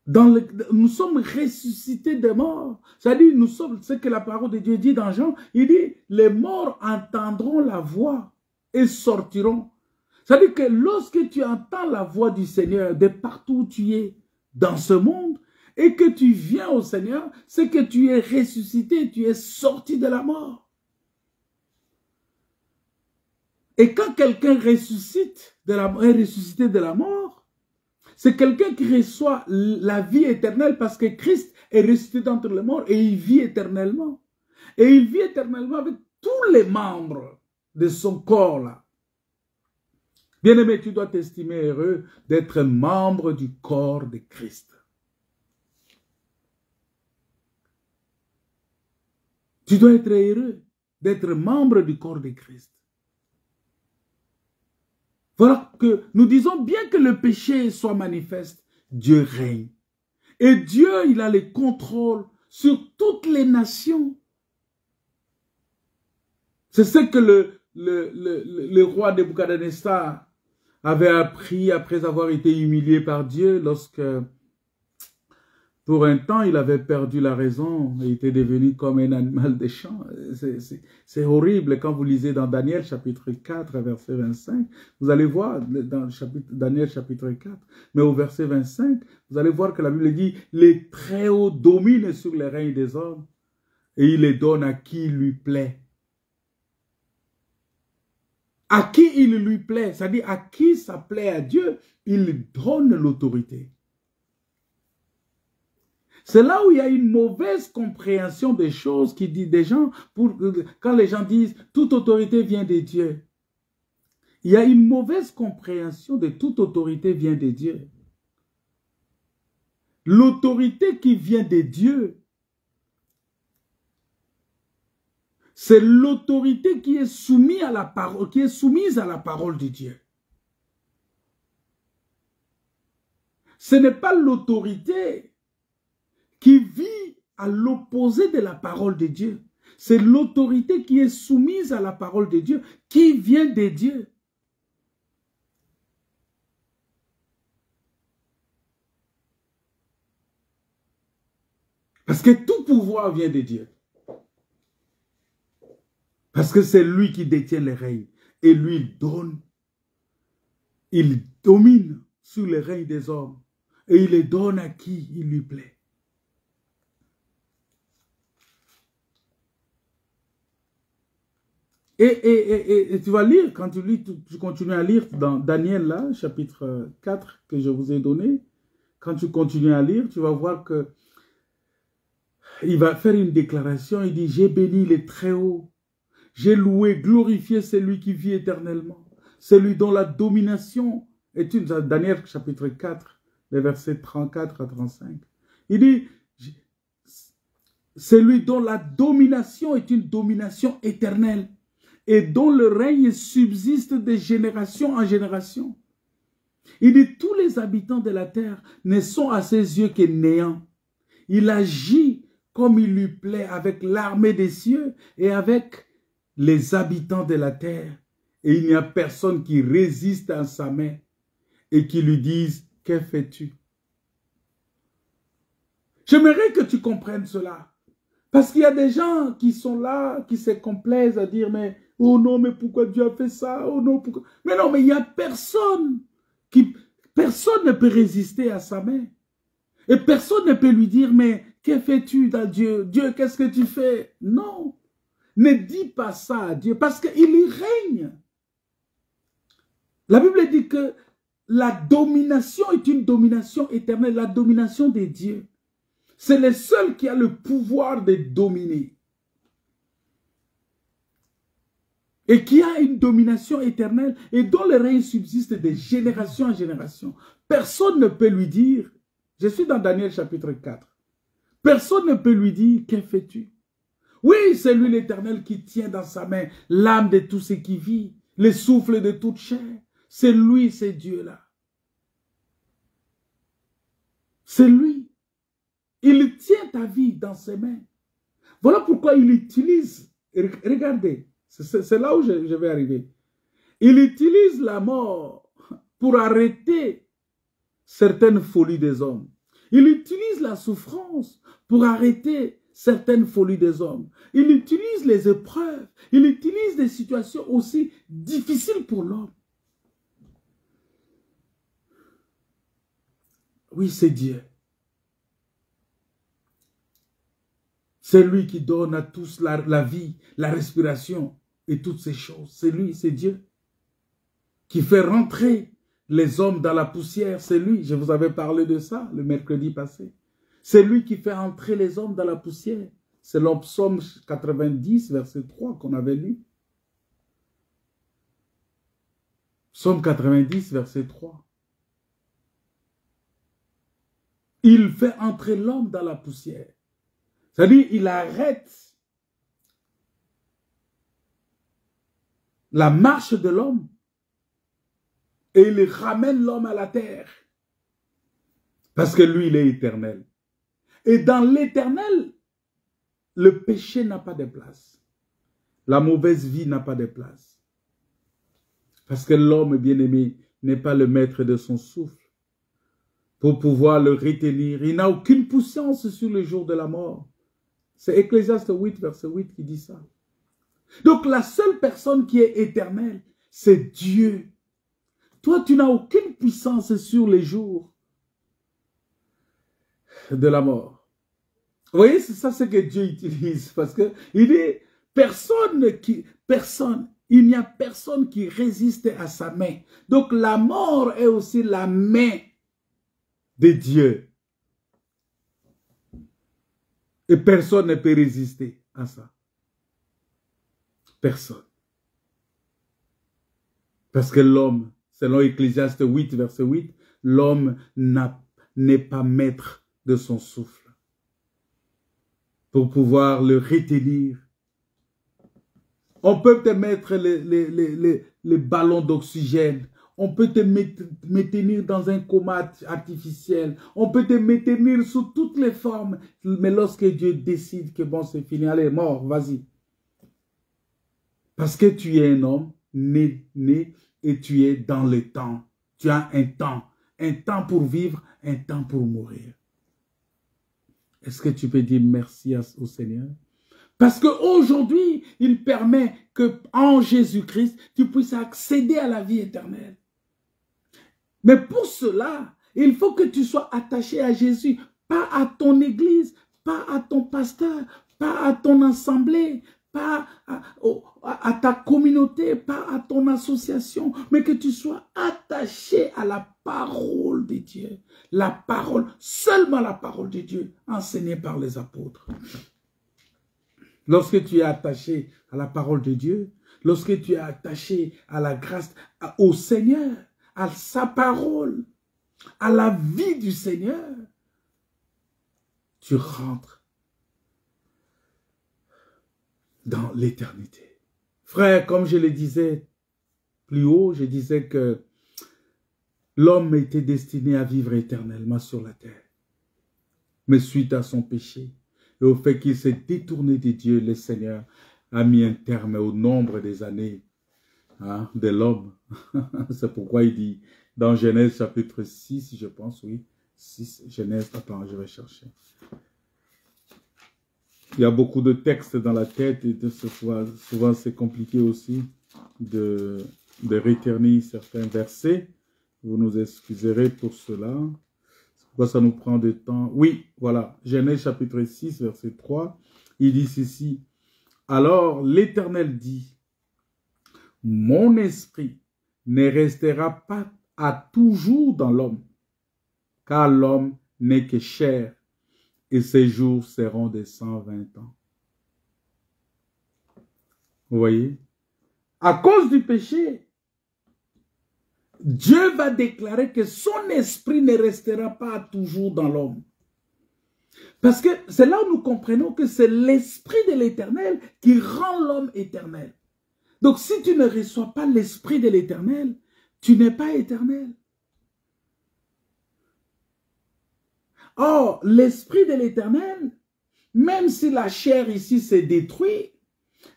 Speaker 1: nous sommes ressuscités des morts. C'est-à-dire, nous sommes, ce que la parole de Dieu dit dans Jean, il dit, les morts entendront la voix et sortiront. C'est-à-dire que lorsque tu entends la voix du Seigneur de partout où tu es dans ce monde et que tu viens au Seigneur, c'est que tu es ressuscité, tu es sorti de la mort. Et quand quelqu'un ressuscite est ressuscité de la mort, c'est quelqu'un qui reçoit la vie éternelle parce que Christ est ressuscité d'entre les morts et il vit éternellement. Et il vit éternellement avec tous les membres de son corps là. Bien-aimé, tu dois t'estimer heureux d'être membre du corps de Christ. Tu dois être heureux d'être membre du corps de Christ. Voilà que nous disons, bien que le péché soit manifeste, Dieu règne. Et Dieu, il a le contrôle sur toutes les nations. C'est ce que le roi Nebuchadnezzar avait appris après avoir été humilié par Dieu lorsque, pour un temps, il avait perdu la raison et était devenu comme un animal des champs. C'est horrible quand vous lisez dans Daniel chapitre 4, verset 25. Vous allez voir dans Daniel chapitre 4, mais au verset 25, vous allez voir que la Bible dit « Les Très-Hauts dominent sur les règnes des hommes et il les donne à qui il lui plaît. » À qui il lui plaît, c'est-à-dire à qui ça plaît à Dieu, il donne l'autorité. C'est là où il y a une mauvaise compréhension des choses qui dit des gens, quand les gens disent toute autorité vient de Dieu. Il y a une mauvaise compréhension de toute autorité vient de Dieu. L'autorité qui vient de Dieu, c'est l'autorité qui est soumise à la parole, de Dieu. Ce n'est pas l'autorité qui vit à l'opposé de la parole de Dieu. C'est l'autorité qui est soumise à la parole de Dieu, qui vient de Dieu. Parce que tout pouvoir vient de Dieu. Parce que c'est lui qui détient les règnes. Et lui, il donne. Il domine sur les règnes des hommes. Et il les donne à qui il lui plaît. Et tu vas lire, quand tu lis, tu continues à lire dans Daniel, là, chapitre 4, que je vous ai donné. Quand tu continues à lire, tu vas voir que il va faire une déclaration. Il dit, j'ai béni les Très-Hauts. J'ai loué, glorifié celui qui vit éternellement. Celui dont la domination est une... Daniel, chapitre 4, les versets 34 à 35. Il dit, celui dont la domination est une domination éternelle et dont le règne subsiste de génération en génération. Il dit, tous les habitants de la terre ne sont à ses yeux que néants. Il agit comme il lui plaît avec l'armée des cieux et avec les habitants de la terre. Et il n'y a personne qui résiste à sa main et qui lui dise, que fais-tu? J'aimerais que tu comprennes cela. Parce qu'il y a des gens qui sont là, qui se complaisent à dire, mais oh non, mais pourquoi Dieu a fait ça? Oh non, pourquoi? Mais non, mais il n'y a personne personne ne peut résister à sa main. Et personne ne peut lui dire, mais que fais-tu dans Dieu? Dieu, qu'est-ce que tu fais? Non. Ne dis pas ça à Dieu, parce qu'il y règne. La Bible dit que la domination est une domination éternelle, la domination des dieux. C'est le seul qui a le pouvoir de dominer. et qui a une domination éternelle et dont le règne subsiste de génération en génération. Personne ne peut lui dire, je suis dans Daniel chapitre 4, personne ne peut lui dire, que fais-tu? Oui, c'est lui l'Éternel qui tient dans sa main l'âme de tout ce qui vit, le souffle de toute chair. C'est lui, c'est Dieu-là. C'est lui. Il tient ta vie dans ses mains. Voilà pourquoi il utilise, regardez, c'est là où je vais arriver. Il utilise la mort pour arrêter certaines folies des hommes. Il utilise la souffrance pour arrêter certaines folies des hommes. Il utilise les épreuves. Il utilise des situations aussi difficiles pour l'homme. Oui, c'est Dieu. C'est lui qui donne à tous la vie, la respiration et toutes ces choses. C'est lui, c'est Dieu. Qui fait rentrer les hommes dans la poussière, c'est lui. Je vous avais parlé de ça le mercredi passé. C'est lui qui fait entrer les hommes dans la poussière. C'est le psaume 90, verset 3 qu'on avait lu. Psaume 90, verset 3. Il fait entrer l'homme dans la poussière. C'est-à-dire, il arrête la marche de l'homme et il ramène l'homme à la terre. Parce que lui, il est éternel. Et dans l'éternel, le péché n'a pas de place. La mauvaise vie n'a pas de place. Parce que l'homme, bien-aimé, n'est pas le maître de son souffle. Pour pouvoir le retenir, il n'a aucune puissance sur le jour de la mort. C'est Ecclésiaste 8, verset 8 qui dit ça. Donc la seule personne qui est éternelle, c'est Dieu. Toi, tu n'as aucune puissance sur les jours de la mort. Vous voyez, c'est ça ce que Dieu utilise. Parce que il dit, il n'y a personne qui résiste à sa main. Donc la mort est aussi la main de Dieu. Et personne ne peut résister à ça. Personne. Parce que l'homme, selon Ecclésiaste 8, verset 8, l'homme n'est pas maître de son souffle. Pour pouvoir le retenir. On peut te mettre les ballons d'oxygène. On peut te maintenir dans un coma artificiel. On peut te maintenir sous toutes les formes. Mais lorsque Dieu décide que bon, c'est fini, allez, mort, vas-y. Parce que tu es un homme né et tu es dans le temps. Tu as un temps pour vivre, un temps pour mourir. Est-ce que tu peux dire merci au Seigneur? Parce qu'aujourd'hui, il permet que en Jésus-Christ, tu puisses accéder à la vie éternelle. Mais pour cela, il faut que tu sois attaché à Jésus, pas à ton église, pas à ton pasteur, pas à ton assemblée, pas à ta communauté, pas à ton association, mais que tu sois attaché à la parole de Dieu. La parole, seulement la parole de Dieu, enseignée par les apôtres. Lorsque tu es attaché à la parole de Dieu, lorsque tu es attaché à la grâce, au Seigneur, à sa parole, à la vie du Seigneur, tu rentres dans l'éternité. Frère, comme je le disais plus haut, je disais que l'homme était destiné à vivre éternellement sur la terre. Mais suite à son péché et au fait qu'il s'est détourné de Dieu, le Seigneur a mis un terme au nombre des années de l'homme. C'est pourquoi il dit dans Genèse chapitre 6, je pense, oui, 6, Genèse, attends, je vais chercher. Il y a beaucoup de textes dans la tête et souvent c'est compliqué aussi de retenir certains versets. Vous nous excuserez pour cela. C'est pourquoi ça nous prend du temps. Oui, voilà, Genèse chapitre 6, verset 3, il dit ceci. Alors l'Éternel dit, mon esprit ne restera pas à toujours dans l'homme, car l'homme n'est que chair, et ses jours seront de 120 ans. Vous voyez? à cause du péché, Dieu va déclarer que son esprit ne restera pas toujours dans l'homme. Parce que c'est là où nous comprenons que c'est l'esprit de l'Éternel qui rend l'homme éternel. Donc si tu ne reçois pas l'esprit de l'Éternel, tu n'es pas éternel. Or, l'esprit de l'Éternel, même si la chair ici s'est détruite,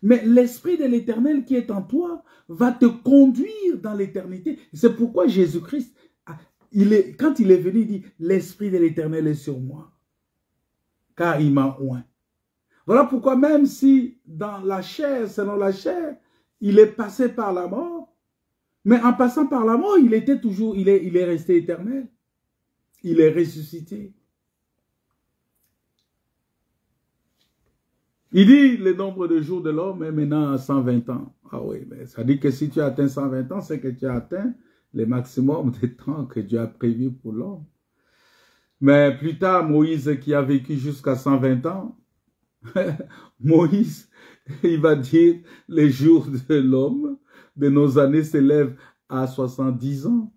Speaker 1: mais l'esprit de l'Éternel qui est en toi va te conduire dans l'éternité. C'est pourquoi Jésus-Christ, quand il est venu, il dit, l'esprit de l'Éternel est sur moi, car il m'a oint. Voilà pourquoi même si dans la chair, selon la chair, il est passé par la mort, mais en passant par la mort, il était toujours, il est resté éternel. Il est ressuscité. Il dit, le nombre de jours de l'homme est maintenant à 120 ans. Ah oui, mais ça dit que si tu as atteint 120 ans, c'est que tu as atteint le maximum de temps que Dieu a prévu pour l'homme. Mais plus tard, Moïse qui a vécu jusqu'à 120 ans, Moïse, il va dire, les jours de l'homme, de nos années s'élèvent à 70 ans.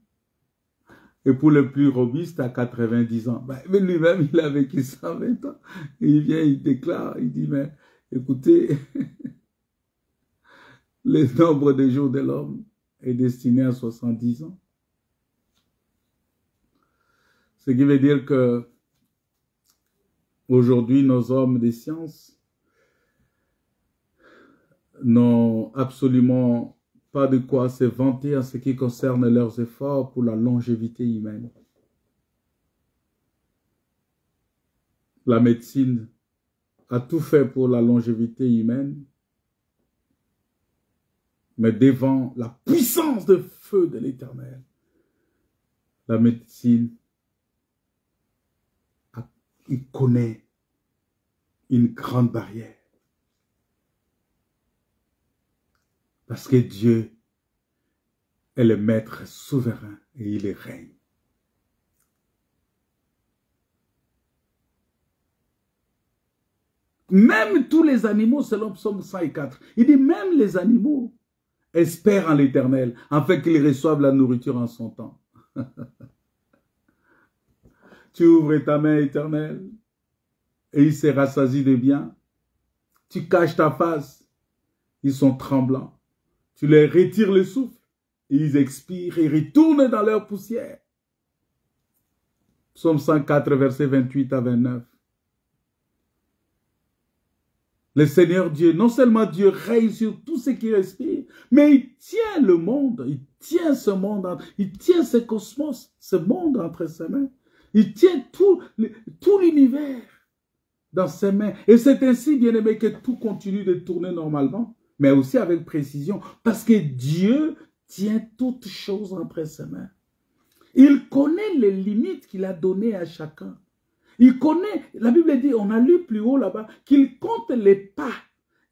Speaker 1: Et pour le plus robuste, à 90 ans. Ben, mais lui-même, il a vécu 120 ans. Et il vient, il déclare, il dit, mais écoutez, le nombre de jours de l'homme est destiné à 70 ans. Ce qui veut dire que aujourd'hui, nos hommes des sciences n'ont absolument pas de quoi se vanter en ce qui concerne leurs efforts pour la longévité humaine. La médecine a tout fait pour la longévité humaine, mais devant la puissance de feu de l'Éternel, la médecine il connaît une grande barrière. Parce que Dieu est le maître souverain et il règne. Même tous les animaux, selon Psaume 104, il dit même les animaux espèrent en l'Éternel, afin qu'ils reçoivent la nourriture en son temps. Tu ouvres ta main éternelle et il se rassasie de bien. Tu caches ta face, ils sont tremblants. Tu leur retires le souffle, et ils expirent et retournent dans leur poussière. Psaume 104, versets 28 à 29. Le Seigneur Dieu, non seulement Dieu règne sur tout ce qui respire, mais il tient le monde, il tient ce monde, il tient ce cosmos, ce monde entre ses mains. Il tient tout l'univers dans ses mains. Et c'est ainsi, bien aimé, que tout continue de tourner normalement, mais aussi avec précision, parce que Dieu tient toutes choses entre ses mains. Il connaît les limites qu'il a données à chacun. Il connaît, la Bible dit, on a lu plus haut là-bas, qu'il compte les pas.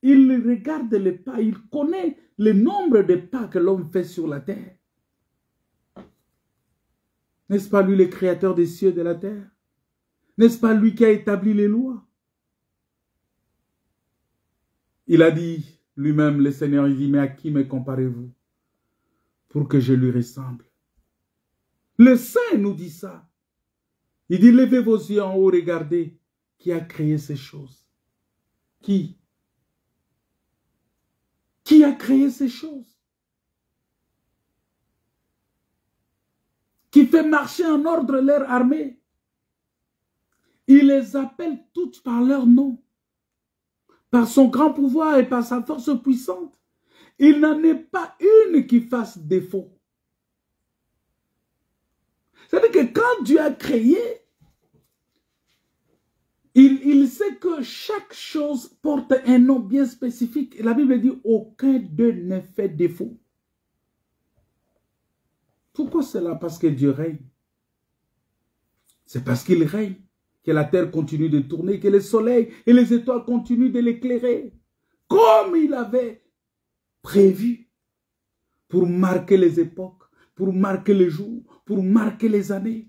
Speaker 1: Il regarde les pas, il connaît le nombre de pas que l'homme fait sur la terre. N'est-ce pas lui le créateur des cieux et de la terre? N'est-ce pas lui qui a établi les lois? Il a dit lui-même, le Seigneur, il dit, mais à qui me comparez-vous pour que je lui ressemble? Le Saint nous dit ça. Il dit, levez vos yeux en haut, regardez qui a créé ces choses. Qui? Qui a créé ces choses? Qui fait marcher en ordre leur armée. Il les appelle toutes par leur nom. Par son grand pouvoir et par sa force puissante. Il n'en est pas une qui fasse défaut. C'est-à-dire que quand Dieu a créé, il sait que chaque chose porte un nom bien spécifique. Et la Bible dit, aucun d'eux ne fait défaut. Pourquoi cela? Parce que Dieu règne. C'est parce qu'il règne que la terre continue de tourner, que le soleil et les étoiles continuent de l'éclairer. Comme il avait prévu. Pour marquer les époques, pour marquer les jours, pour marquer les années.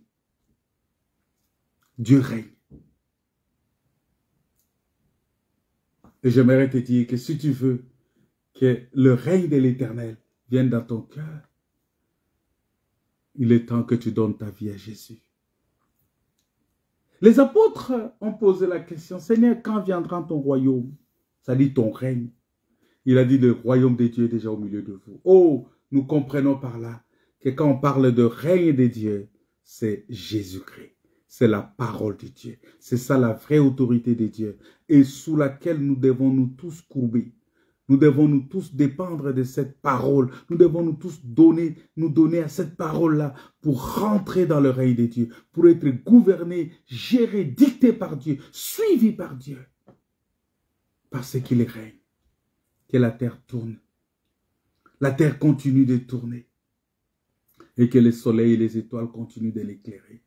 Speaker 1: Dieu règne. Et j'aimerais te dire que si tu veux que le règne de l'Éternel vienne dans ton cœur, il est temps que tu donnes ta vie à Jésus. Les apôtres ont posé la question, Seigneur, quand viendra ton royaume? Ça dit ton règne. Il a dit, le royaume de Dieu est déjà au milieu de vous. Oh, nous comprenons par là que quand on parle de règne de Dieu, c'est Jésus-Christ. C'est la parole de Dieu. C'est ça la vraie autorité de Dieu. Et sous laquelle nous devons nous tous courber. Nous devons nous tous dépendre de cette parole. Nous devons nous tous nous donner à cette parole-là pour rentrer dans le règne de Dieu, pour être gouvernés, gérés, dictés par Dieu, suivis par Dieu. Parce qu'il règne. Que la terre tourne. La terre continue de tourner. Et que le soleil et les étoiles continuent de l'éclairer.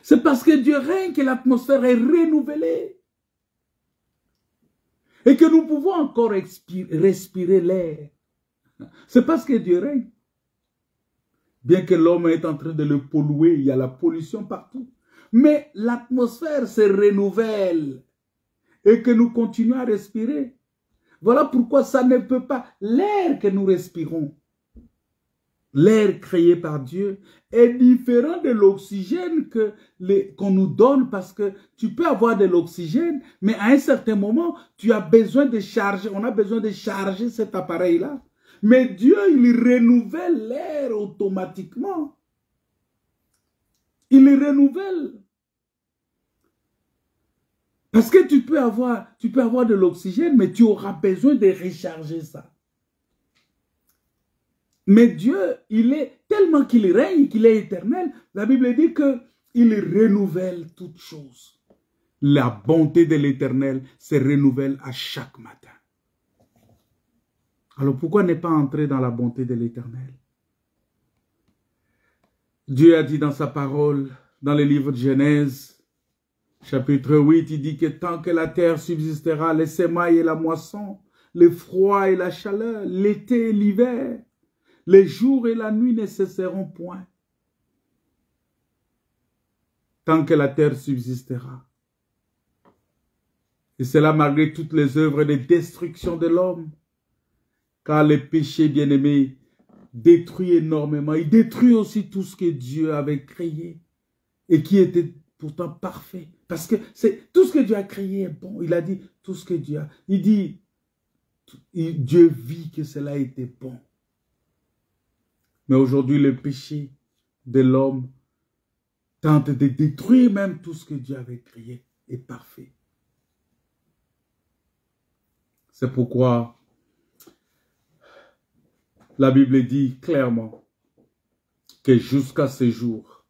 Speaker 1: C'est parce que Dieu règne que l'atmosphère est renouvelée. Et que nous pouvons encore respirer l'air. C'est parce que Dieu règne. Bien que l'homme est en train de le polluer, il y a la pollution partout. Mais l'atmosphère se renouvelle. Et que nous continuons à respirer. Voilà pourquoi ça ne peut pas... L'air que nous respirons, l'air créé par Dieu, est différent de l'oxygène qu'on nous donne, parce que tu peux avoir de l'oxygène, mais à un certain moment, tu as besoin de charger, on a besoin de charger cet appareil-là. Mais Dieu, il renouvelle l'air automatiquement. Il le renouvelle. Parce que tu peux avoir de l'oxygène, mais tu auras besoin de recharger ça. Mais Dieu, il est tellement qu'il règne, qu'il est éternel. La Bible dit qu'il renouvelle toutes choses. La bonté de l'Éternel se renouvelle à chaque matin. Alors pourquoi ne pas entrer dans la bonté de l'Éternel? Dieu a dit dans sa parole, dans le livre de Genèse, chapitre 8, il dit que tant que la terre subsistera, les semailles et la moisson, le froid et la chaleur, l'été et l'hiver, les jours et la nuit ne cesseront point. Tant que la terre subsistera. Et cela malgré toutes les œuvres de destruction de l'homme. Car le péché, bien-aimé, détruit énormément. Il détruit aussi tout ce que Dieu avait créé. Et qui était pourtant parfait. Parce que tout ce que Dieu a créé est bon. Il a dit tout ce que Dieu a. Il dit, Dieu vit que cela était bon. Mais aujourd'hui, le péché de l'homme tente de détruire même tout ce que Dieu avait créé et parfait. C'est pourquoi la Bible dit clairement que jusqu'à ce jour,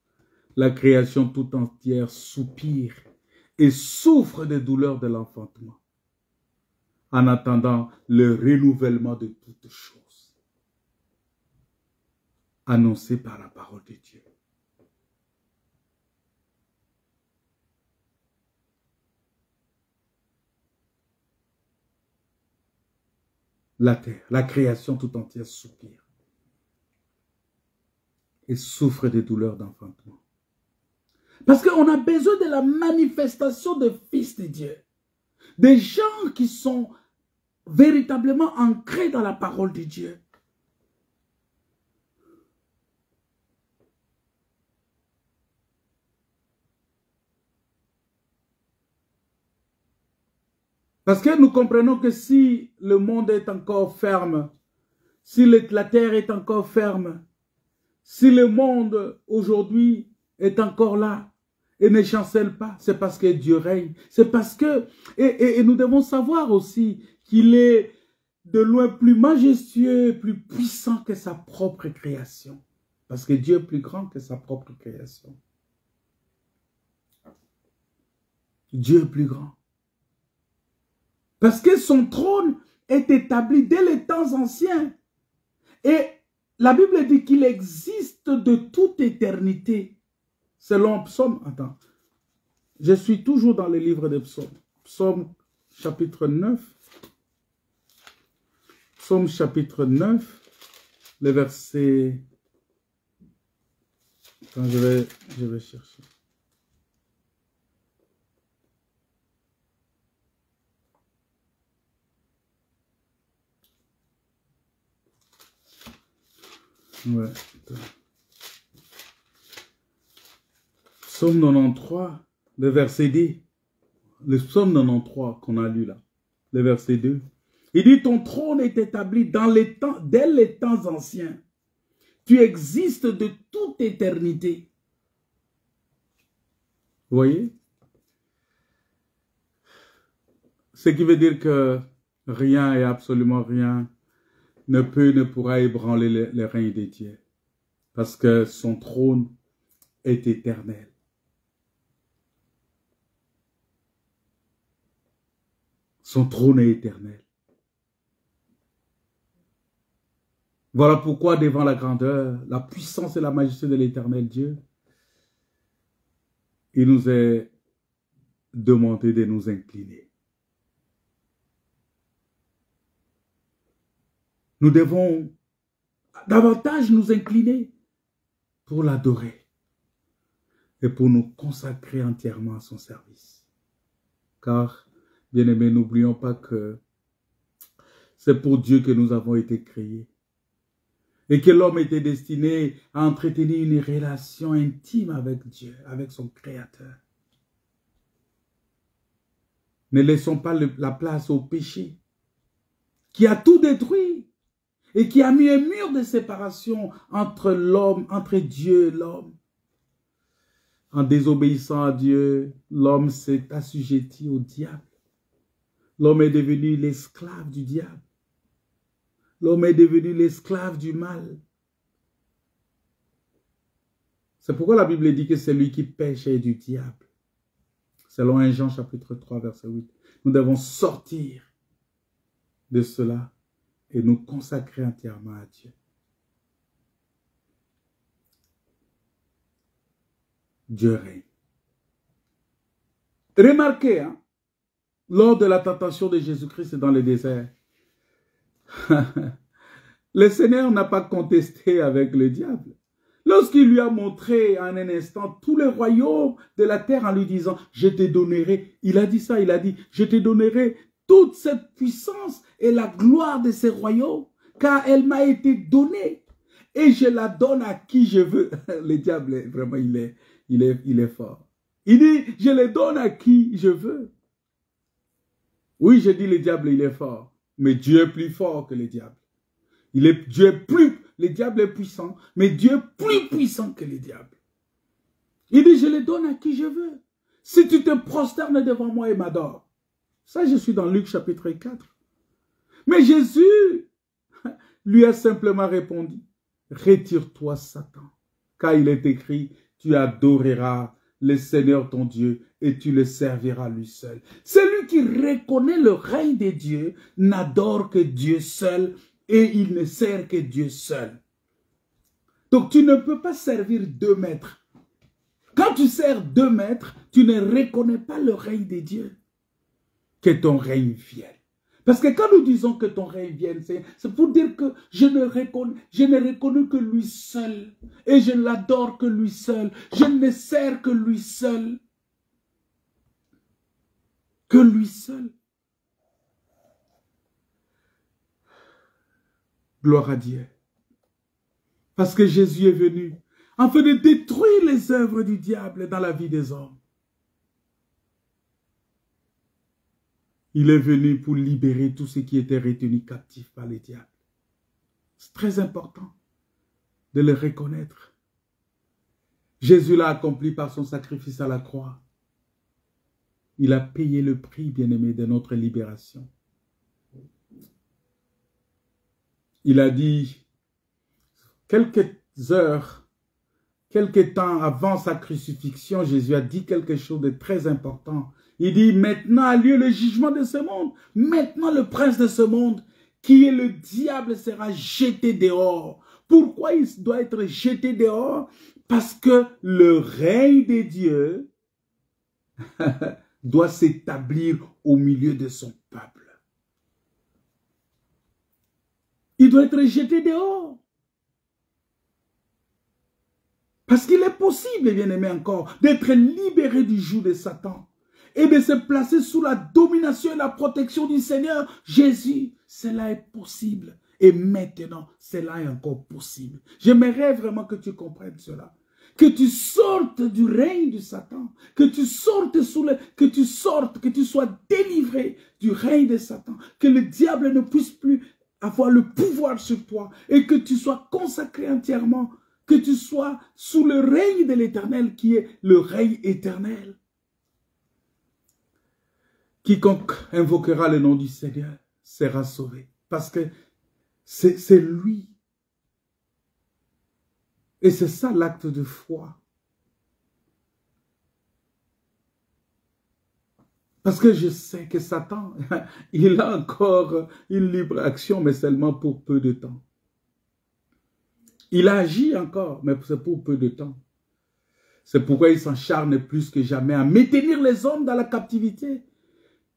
Speaker 1: la création tout entière soupire et souffre des douleurs de l'enfantement en attendant le renouvellement de toutes choses. Annoncé par la parole de Dieu. La terre, la création tout entière soupire et souffre des douleurs d'enfantement. Parce qu'on a besoin de la manifestation des fils de Dieu. Des gens qui sont véritablement ancrés dans la parole de Dieu. Parce que nous comprenons que si le monde est encore ferme, si la terre est encore ferme, si le monde aujourd'hui est encore là et ne chancelle pas, c'est parce que Dieu règne. C'est parce que, et nous devons savoir aussi qu'il est de loin plus majestueux, plus puissant que sa propre création. Parce que Dieu est plus grand que sa propre création. Dieu est plus grand. Parce que son trône est établi dès les temps anciens. Et la Bible dit qu'il existe de toute éternité. Selon Psaume, attends, je suis toujours dans le livre des Psaumes. Psaume chapitre 9. Psaume chapitre 9, le verset... Attends, je vais chercher. Ouais. Psaume 93, le verset 2. Le psaume 93 qu'on a lu là, le verset 2. Il dit, ton trône est établi dès les temps anciens. Tu existes de toute éternité. Vous voyez? Ce qui veut dire que rien et absolument rien ne pourra ébranler le règne de Dieu. Parce que son trône est éternel. Son trône est éternel. Voilà pourquoi devant la grandeur, la puissance et la majesté de l'éternel Dieu, il nous est demandé de nous incliner. Nous devons davantage nous incliner pour l'adorer et pour nous consacrer entièrement à son service. Car, bien-aimés, n'oublions pas que c'est pour Dieu que nous avons été créés et que l'homme était destiné à entretenir une relation intime avec Dieu, avec son Créateur. Ne laissons pas la place au péché qui a tout détruit et qui a mis un mur de séparation entre l'homme, entre Dieu et l'homme. En désobéissant à Dieu, l'homme s'est assujetti au diable. L'homme est devenu l'esclave du diable. L'homme est devenu l'esclave du mal. C'est pourquoi la Bible dit que c'est lui qui pêche est du diable. Selon 1 Jean chapitre 3 verset 8. Nous devons sortir de cela et nous consacrer entièrement à Dieu. Dieu règne. Remarquez, hein, lors de la tentation de Jésus-Christ dans le désert, le Seigneur n'a pas contesté avec le diable. Lorsqu'il lui a montré en un instant tous les royaumes de la terre en lui disant, je te donnerai, il a dit ça, il a dit, je te donnerai toute cette puissance et la gloire de ces royaumes, car elle m'a été donnée et je la donne à qui je veux. Le diable, vraiment, il est fort. Il dit, je les donne à qui je veux. Oui, je dis le diable, il est fort. Mais Dieu est plus fort que le diable. Le diable est puissant, mais Dieu est plus puissant que le diable. Il dit, je les donne à qui je veux. Si tu te prosternes devant moi et m'adores. Ça, je suis dans Luc chapitre 4. Mais Jésus lui a simplement répondu, retire-toi Satan, car il est écrit, tu adoreras le Seigneur ton Dieu et tu le serviras lui seul. Celui qui reconnaît le règne de Dieu n'adore que Dieu seul et il ne sert que Dieu seul. Donc tu ne peux pas servir 2 maîtres. Quand tu sers 2 maîtres, tu ne reconnais pas le règne de Dieu. Que ton règne vienne. Parce que quand nous disons que ton règne vienne, c'est pour dire que je ne reconnais que lui seul. Et je ne l'adore que lui seul. Je ne sers que lui seul. Que lui seul. Gloire à Dieu. Parce que Jésus est venu afin de détruire les œuvres du diable dans la vie des hommes. Il est venu pour libérer tous ceux qui étaient retenus captifs par les diables. C'est très important de le reconnaître. Jésus l'a accompli par son sacrifice à la croix. Il a payé le prix, bien-aimé, de notre libération. Il a dit, quelques heures, quelques temps avant sa crucifixion, Jésus a dit quelque chose de très important. Il dit, maintenant a lieu le jugement de ce monde. Maintenant le prince de ce monde, qui est le diable, sera jeté dehors. Pourquoi il doit être jeté dehors? Parce que le règne de Dieu doit s'établir au milieu de son peuple. Il doit être jeté dehors. Parce qu'il est possible, bien-aimé encore, d'être libéré du joug de Satan et de se placer sous la domination et la protection du Seigneur Jésus. Cela est possible Et maintenant, cela est encore possible. J'aimerais vraiment que tu comprennes cela. Que tu sortes du règne du Satan. Que tu sortes que tu sois délivré du règne de Satan. Que le diable ne puisse plus avoir le pouvoir sur toi. Et que tu sois consacré entièrement. Que tu sois sous le règne de l'Éternel qui est le règne éternel. Quiconque invoquera le nom du Seigneur sera sauvé. Parce que c'est lui. Et c'est ça l'acte de foi. Parce que je sais que Satan, il a encore une libre action, mais seulement pour peu de temps. Il agit encore, mais c'est pour peu de temps. C'est pourquoi il s'acharne plus que jamais à maintenir les hommes dans la captivité.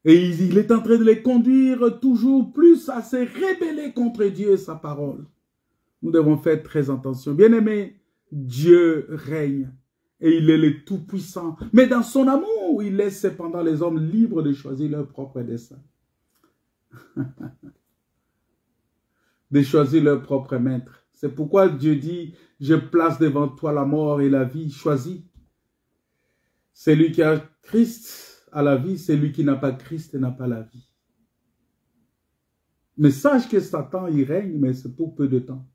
Speaker 1: Et il est en train de les conduire toujours plus à se rebeller contre Dieu et sa parole. Nous devons faire très attention. Bien-aimés, Dieu règne et il est le Tout-Puissant. Mais dans son amour, il laisse cependant les hommes libres de choisir leur propre destin. De choisir leur propre maître. C'est pourquoi Dieu dit, je place devant toi la mort et la vie, choisis. Celui qui a Christ a la vie, celui qui n'a pas Christ n'a pas la vie. Mais sache que Satan, il règne, mais c'est pour peu de temps.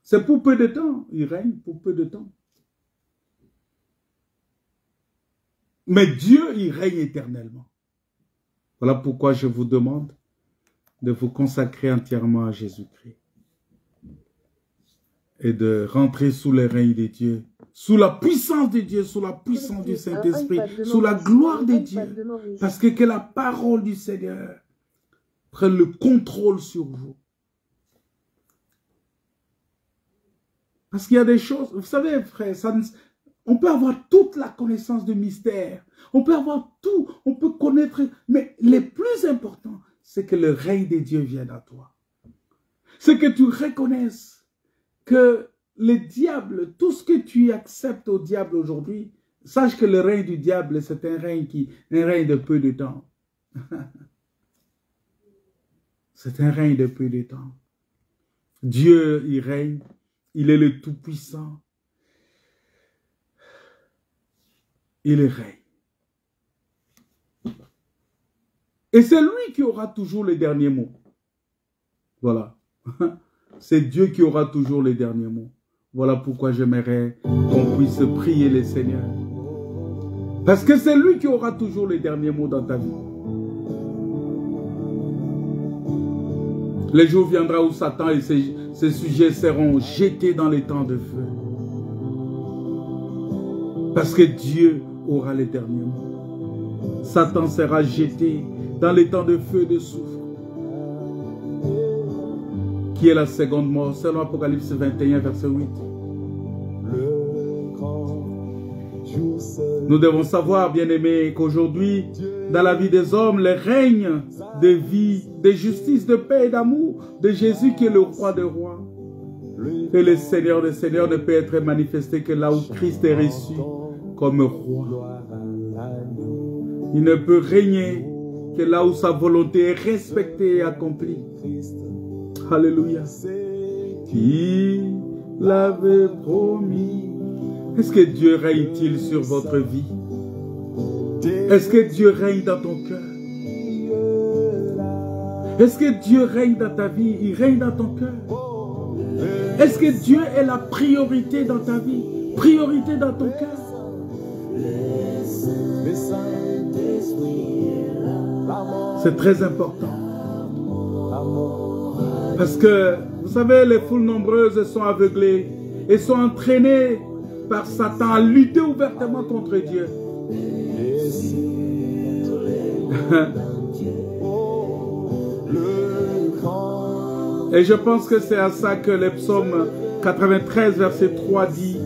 Speaker 1: C'est pour peu de temps, il règne pour peu de temps. Mais Dieu, il règne éternellement. Voilà pourquoi je vous demande de vous consacrer entièrement à Jésus-Christ. Et de rentrer sous le règne de Dieu, sous la puissance de Dieu, sous la puissance du Saint-Esprit, sous la gloire de Dieu. Parce que la parole du Seigneur prenne le contrôle sur vous. Parce qu'il y a des choses, vous savez frère, on peut avoir toute la connaissance du mystère, on peut avoir tout, on peut connaître, mais le plus important, c'est que le règne de Dieu vienne à toi. C'est que tu reconnaisses que le diable, tout ce que tu acceptes au diable aujourd'hui, sache que le règne du diable, c'est un règne de peu de temps. C'est un règne de peu de temps. Dieu, il règne, il est le Tout-Puissant. Il règne. Et c'est lui qui aura toujours le dernier mot. Voilà. C'est Dieu qui aura toujours les derniers mots. Voilà pourquoi j'aimerais qu'on puisse prier le Seigneur. Parce que c'est lui qui aura toujours les derniers mots dans ta vie. Le jour viendra où Satan et ses sujets seront jetés dans les temps de feu. Parce que Dieu aura les derniers mots. Satan sera jeté dans les temps de feu et de soufre. Qui est la seconde mort, selon Apocalypse 21, verset 8. Nous devons savoir, bien-aimés, qu'aujourd'hui, dans la vie des hommes, le règne de vie, de justice, de paix et d'amour de Jésus qui est le roi des rois. Et le Seigneur des seigneurs ne peut être manifesté que là où Christ est reçu comme roi. Il ne peut régner que là où sa volonté est respectée et accomplie. Alléluia. Qui l'avait promis. Est-ce que Dieu règne-t-il sur votre vie? Est-ce que Dieu règne dans ton cœur? Est-ce que Dieu règne dans ta vie? Il règne dans ton cœur? Est-ce que Dieu est la priorité dans ta vie? Priorité dans ton cœur? C'est très important. Parce que, vous savez, les foules nombreuses sont aveuglées et sont entraînées par Satan à lutter ouvertement contre Dieu. Et je pense que c'est à ça que le psaume 93, verset 3 dit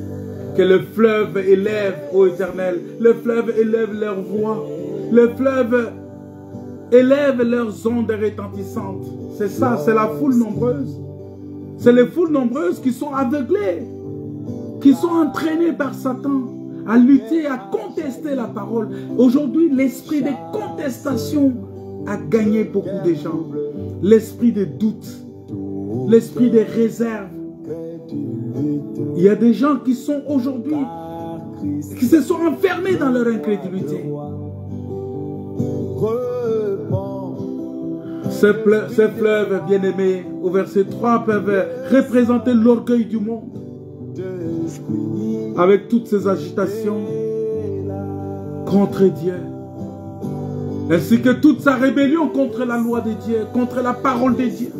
Speaker 1: que le fleuve élève, ô Éternel, le fleuve élève leur voix, le fleuve élève leurs ondes retentissantes. C'est ça, c'est la foule nombreuse. C'est les foules nombreuses qui sont aveuglées, qui sont entraînées par Satan à lutter, à contester la parole. Aujourd'hui, l'esprit de contestation a gagné beaucoup de gens. L'esprit de doute l'esprit des réserves. Il y a des gens qui sont aujourd'hui, qui se sont enfermés dans leur incrédulité. Ces fleuves bien-aimés, au verset 3, peuvent représenter l'orgueil du monde. Avec toutes ces agitations contre Dieu, ainsi que toute sa rébellion contre la loi de Dieu, contre la parole de Dieu.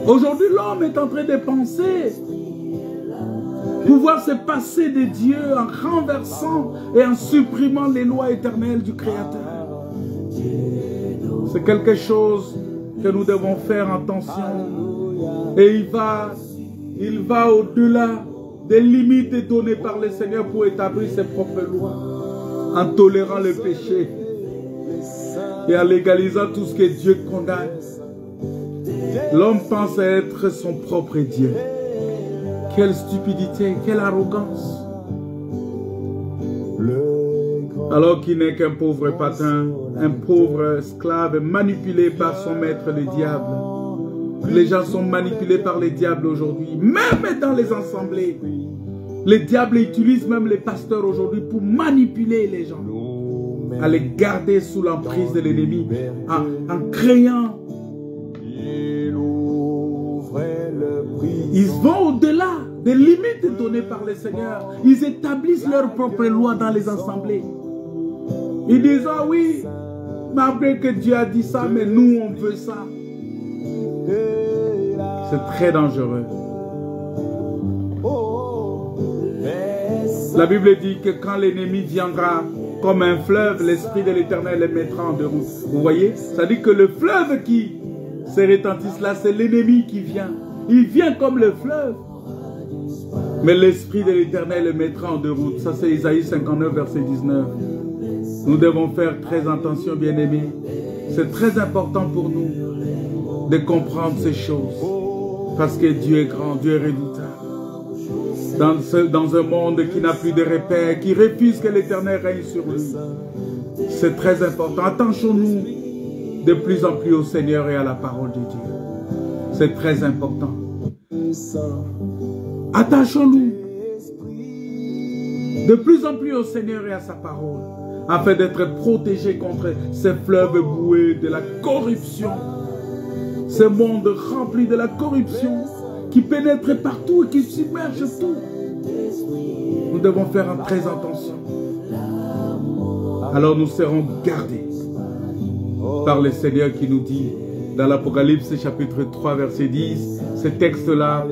Speaker 1: Aujourd'hui, l'homme est en train de penser pouvoir se passer de Dieu en renversant et en supprimant les lois éternelles du Créateur. C'est quelque chose que nous devons faire attention. Et il va au-delà des limites données par le Seigneur pour établir ses propres lois, en tolérant le péché et en légalisant tout ce que Dieu condamne. L'homme pense être son propre Dieu. Quelle stupidité, quelle arrogance. Alors qu'il n'est qu'un pauvre patin, un pauvre esclave manipulé par son maître le diable. Les gens sont manipulés par les diables aujourd'hui, même dans les assemblées. Les diables utilisent même les pasteurs aujourd'hui pour manipuler les gens, à les garder sous l'emprise de l'ennemi, en créant. Ils vont au-delà des limites données par le Seigneur. Ils établissent leurs propres lois dans les assemblées. Ils disent, ah oui, malgré que Dieu a dit ça, mais nous on veut ça. C'est très dangereux. La Bible dit que quand l'ennemi viendra comme un fleuve, l'Esprit de l'Éternel le mettra en déroute. Vous voyez? Ça dit que le fleuve qui se retentisse là, c'est l'ennemi qui vient. Il vient comme le fleuve. Mais l'Esprit de l'Éternel le mettra en déroute. Ça c'est Isaïe 59, verset 19. Nous devons faire très attention, bien-aimés. C'est très important pour nous de comprendre ces choses. Parce que Dieu est grand, Dieu est redoutable. Dans un monde qui n'a plus de repères, qui refuse que l'Éternel règne sur lui. C'est très important. Attachons-nous de plus en plus au Seigneur et à la parole de Dieu. C'est très important. Attachons-nous de plus en plus au Seigneur et à sa parole, afin d'être protégés contre ces fleuves boueux de la corruption. Ce monde rempli de la corruption qui pénètre partout et qui submerge tout. Nous devons faire très attention. Alors nous serons gardés par le Seigneur qui nous dit dans l'Apocalypse chapitre 3 verset 10, ce texte-là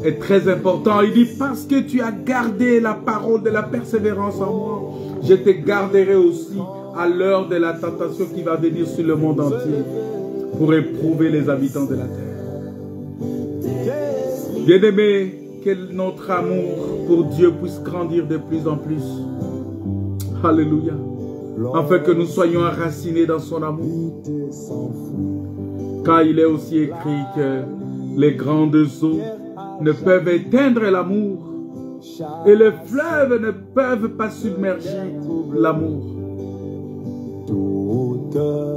Speaker 1: est très important. Il dit, parce que tu as gardé la parole de la persévérance en moi, je te garderai aussi à l'heure de la tentation qui va venir sur le monde entier pour éprouver les habitants de la terre. Bien-aimés, que notre amour pour Dieu puisse grandir de plus en plus. Alléluia. Afin que nous soyons enracinés dans son amour. Car il est aussi écrit que les grandes eaux ne peuvent éteindre l'amour et les fleuves ne peuvent pas submerger l'amour.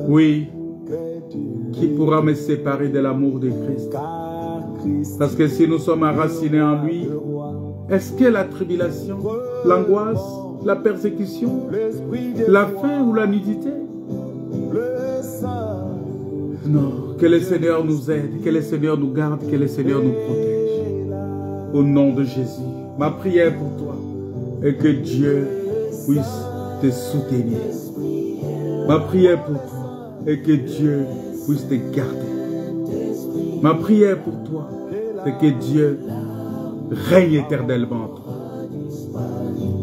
Speaker 1: Oui, qui pourra me séparer de l'amour de Christ? Parce que si nous sommes enracinés en lui, est-ce que la tribulation, l'angoisse, la persécution, la faim ou la nudité? Non, que le Seigneur nous aide, que le Seigneur nous garde, que le Seigneur nous protège. Au nom de Jésus, ma prière pour toi est que Dieu puisse te soutenir. Ma prière pour toi est que Dieu puisse te garder. Ma prière pour toi est que Dieu règne éternellement en toi.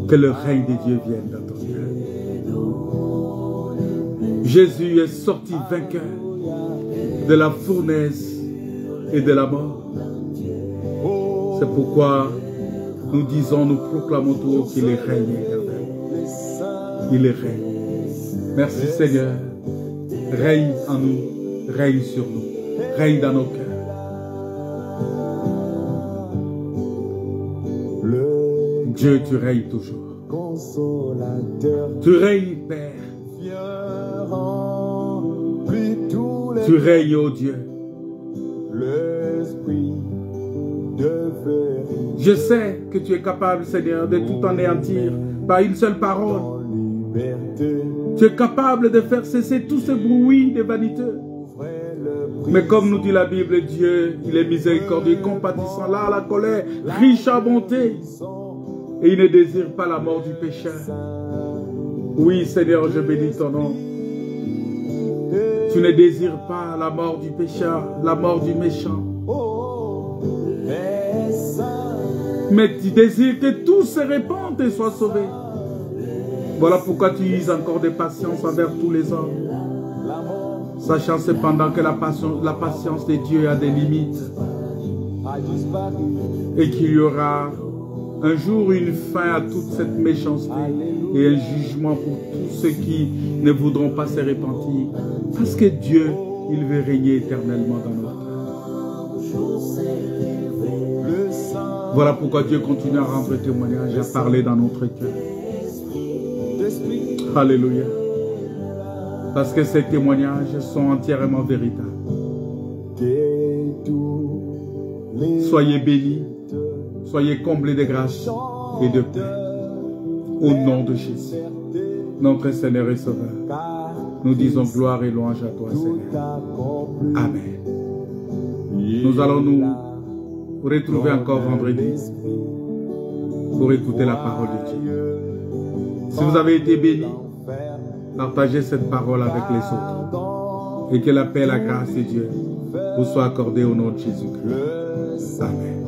Speaker 1: Que le règne de Dieu vienne dans ton cœur. Jésus est sorti vainqueur de la fournaise et de la mort. C'est pourquoi nous disons, nous proclamons tout haut qu'il est règne éternel. Il est règne. Merci Seigneur. Règne en nous, règne sur nous, règne dans nos cœurs. Dieu, tu règnes toujours. Tu règnes, Père. Tu règnes, ô Dieu. Je sais que tu es capable, Seigneur, de tout anéantir par une seule parole. Tu es capable de faire cesser tout ce bruit de vaniteux. Mais comme nous dit la Bible, Dieu, il est miséricordieux, compatissant, là la colère, riche en bonté. Et il ne désire pas la mort du pécheur. Oui, Seigneur, je bénis ton nom. Tu ne désires pas la mort du pécheur, la mort du méchant. Mais tu désires que tous se répandent et soient sauvés. Voilà pourquoi tu uses encore de patience envers tous les hommes. Sachant cependant que la patience de Dieu a des limites. Et qu'il y aura un jour une fin à toute cette méchanceté et un jugement pour tous ceux qui ne voudront pas se repentir. Parce que Dieu, il veut régner éternellement dans notre cœur. Voilà pourquoi Dieu continue à rendre témoignage, à parler dans notre cœur. Alléluia. Parce que ces témoignages sont entièrement véritables. Soyez bénis, soyez comblés de grâce et de paix. Au nom de Jésus, notre Seigneur et Sauveur, nous disons gloire et louange à toi, Seigneur. Amen. Nous allons nous retrouver encore vendredi pour écouter la parole de Dieu. Si vous avez été bénis, partagez cette parole avec les autres. Et que la paix et la grâce de Dieu vous soient accordées au nom de Jésus-Christ. Amen.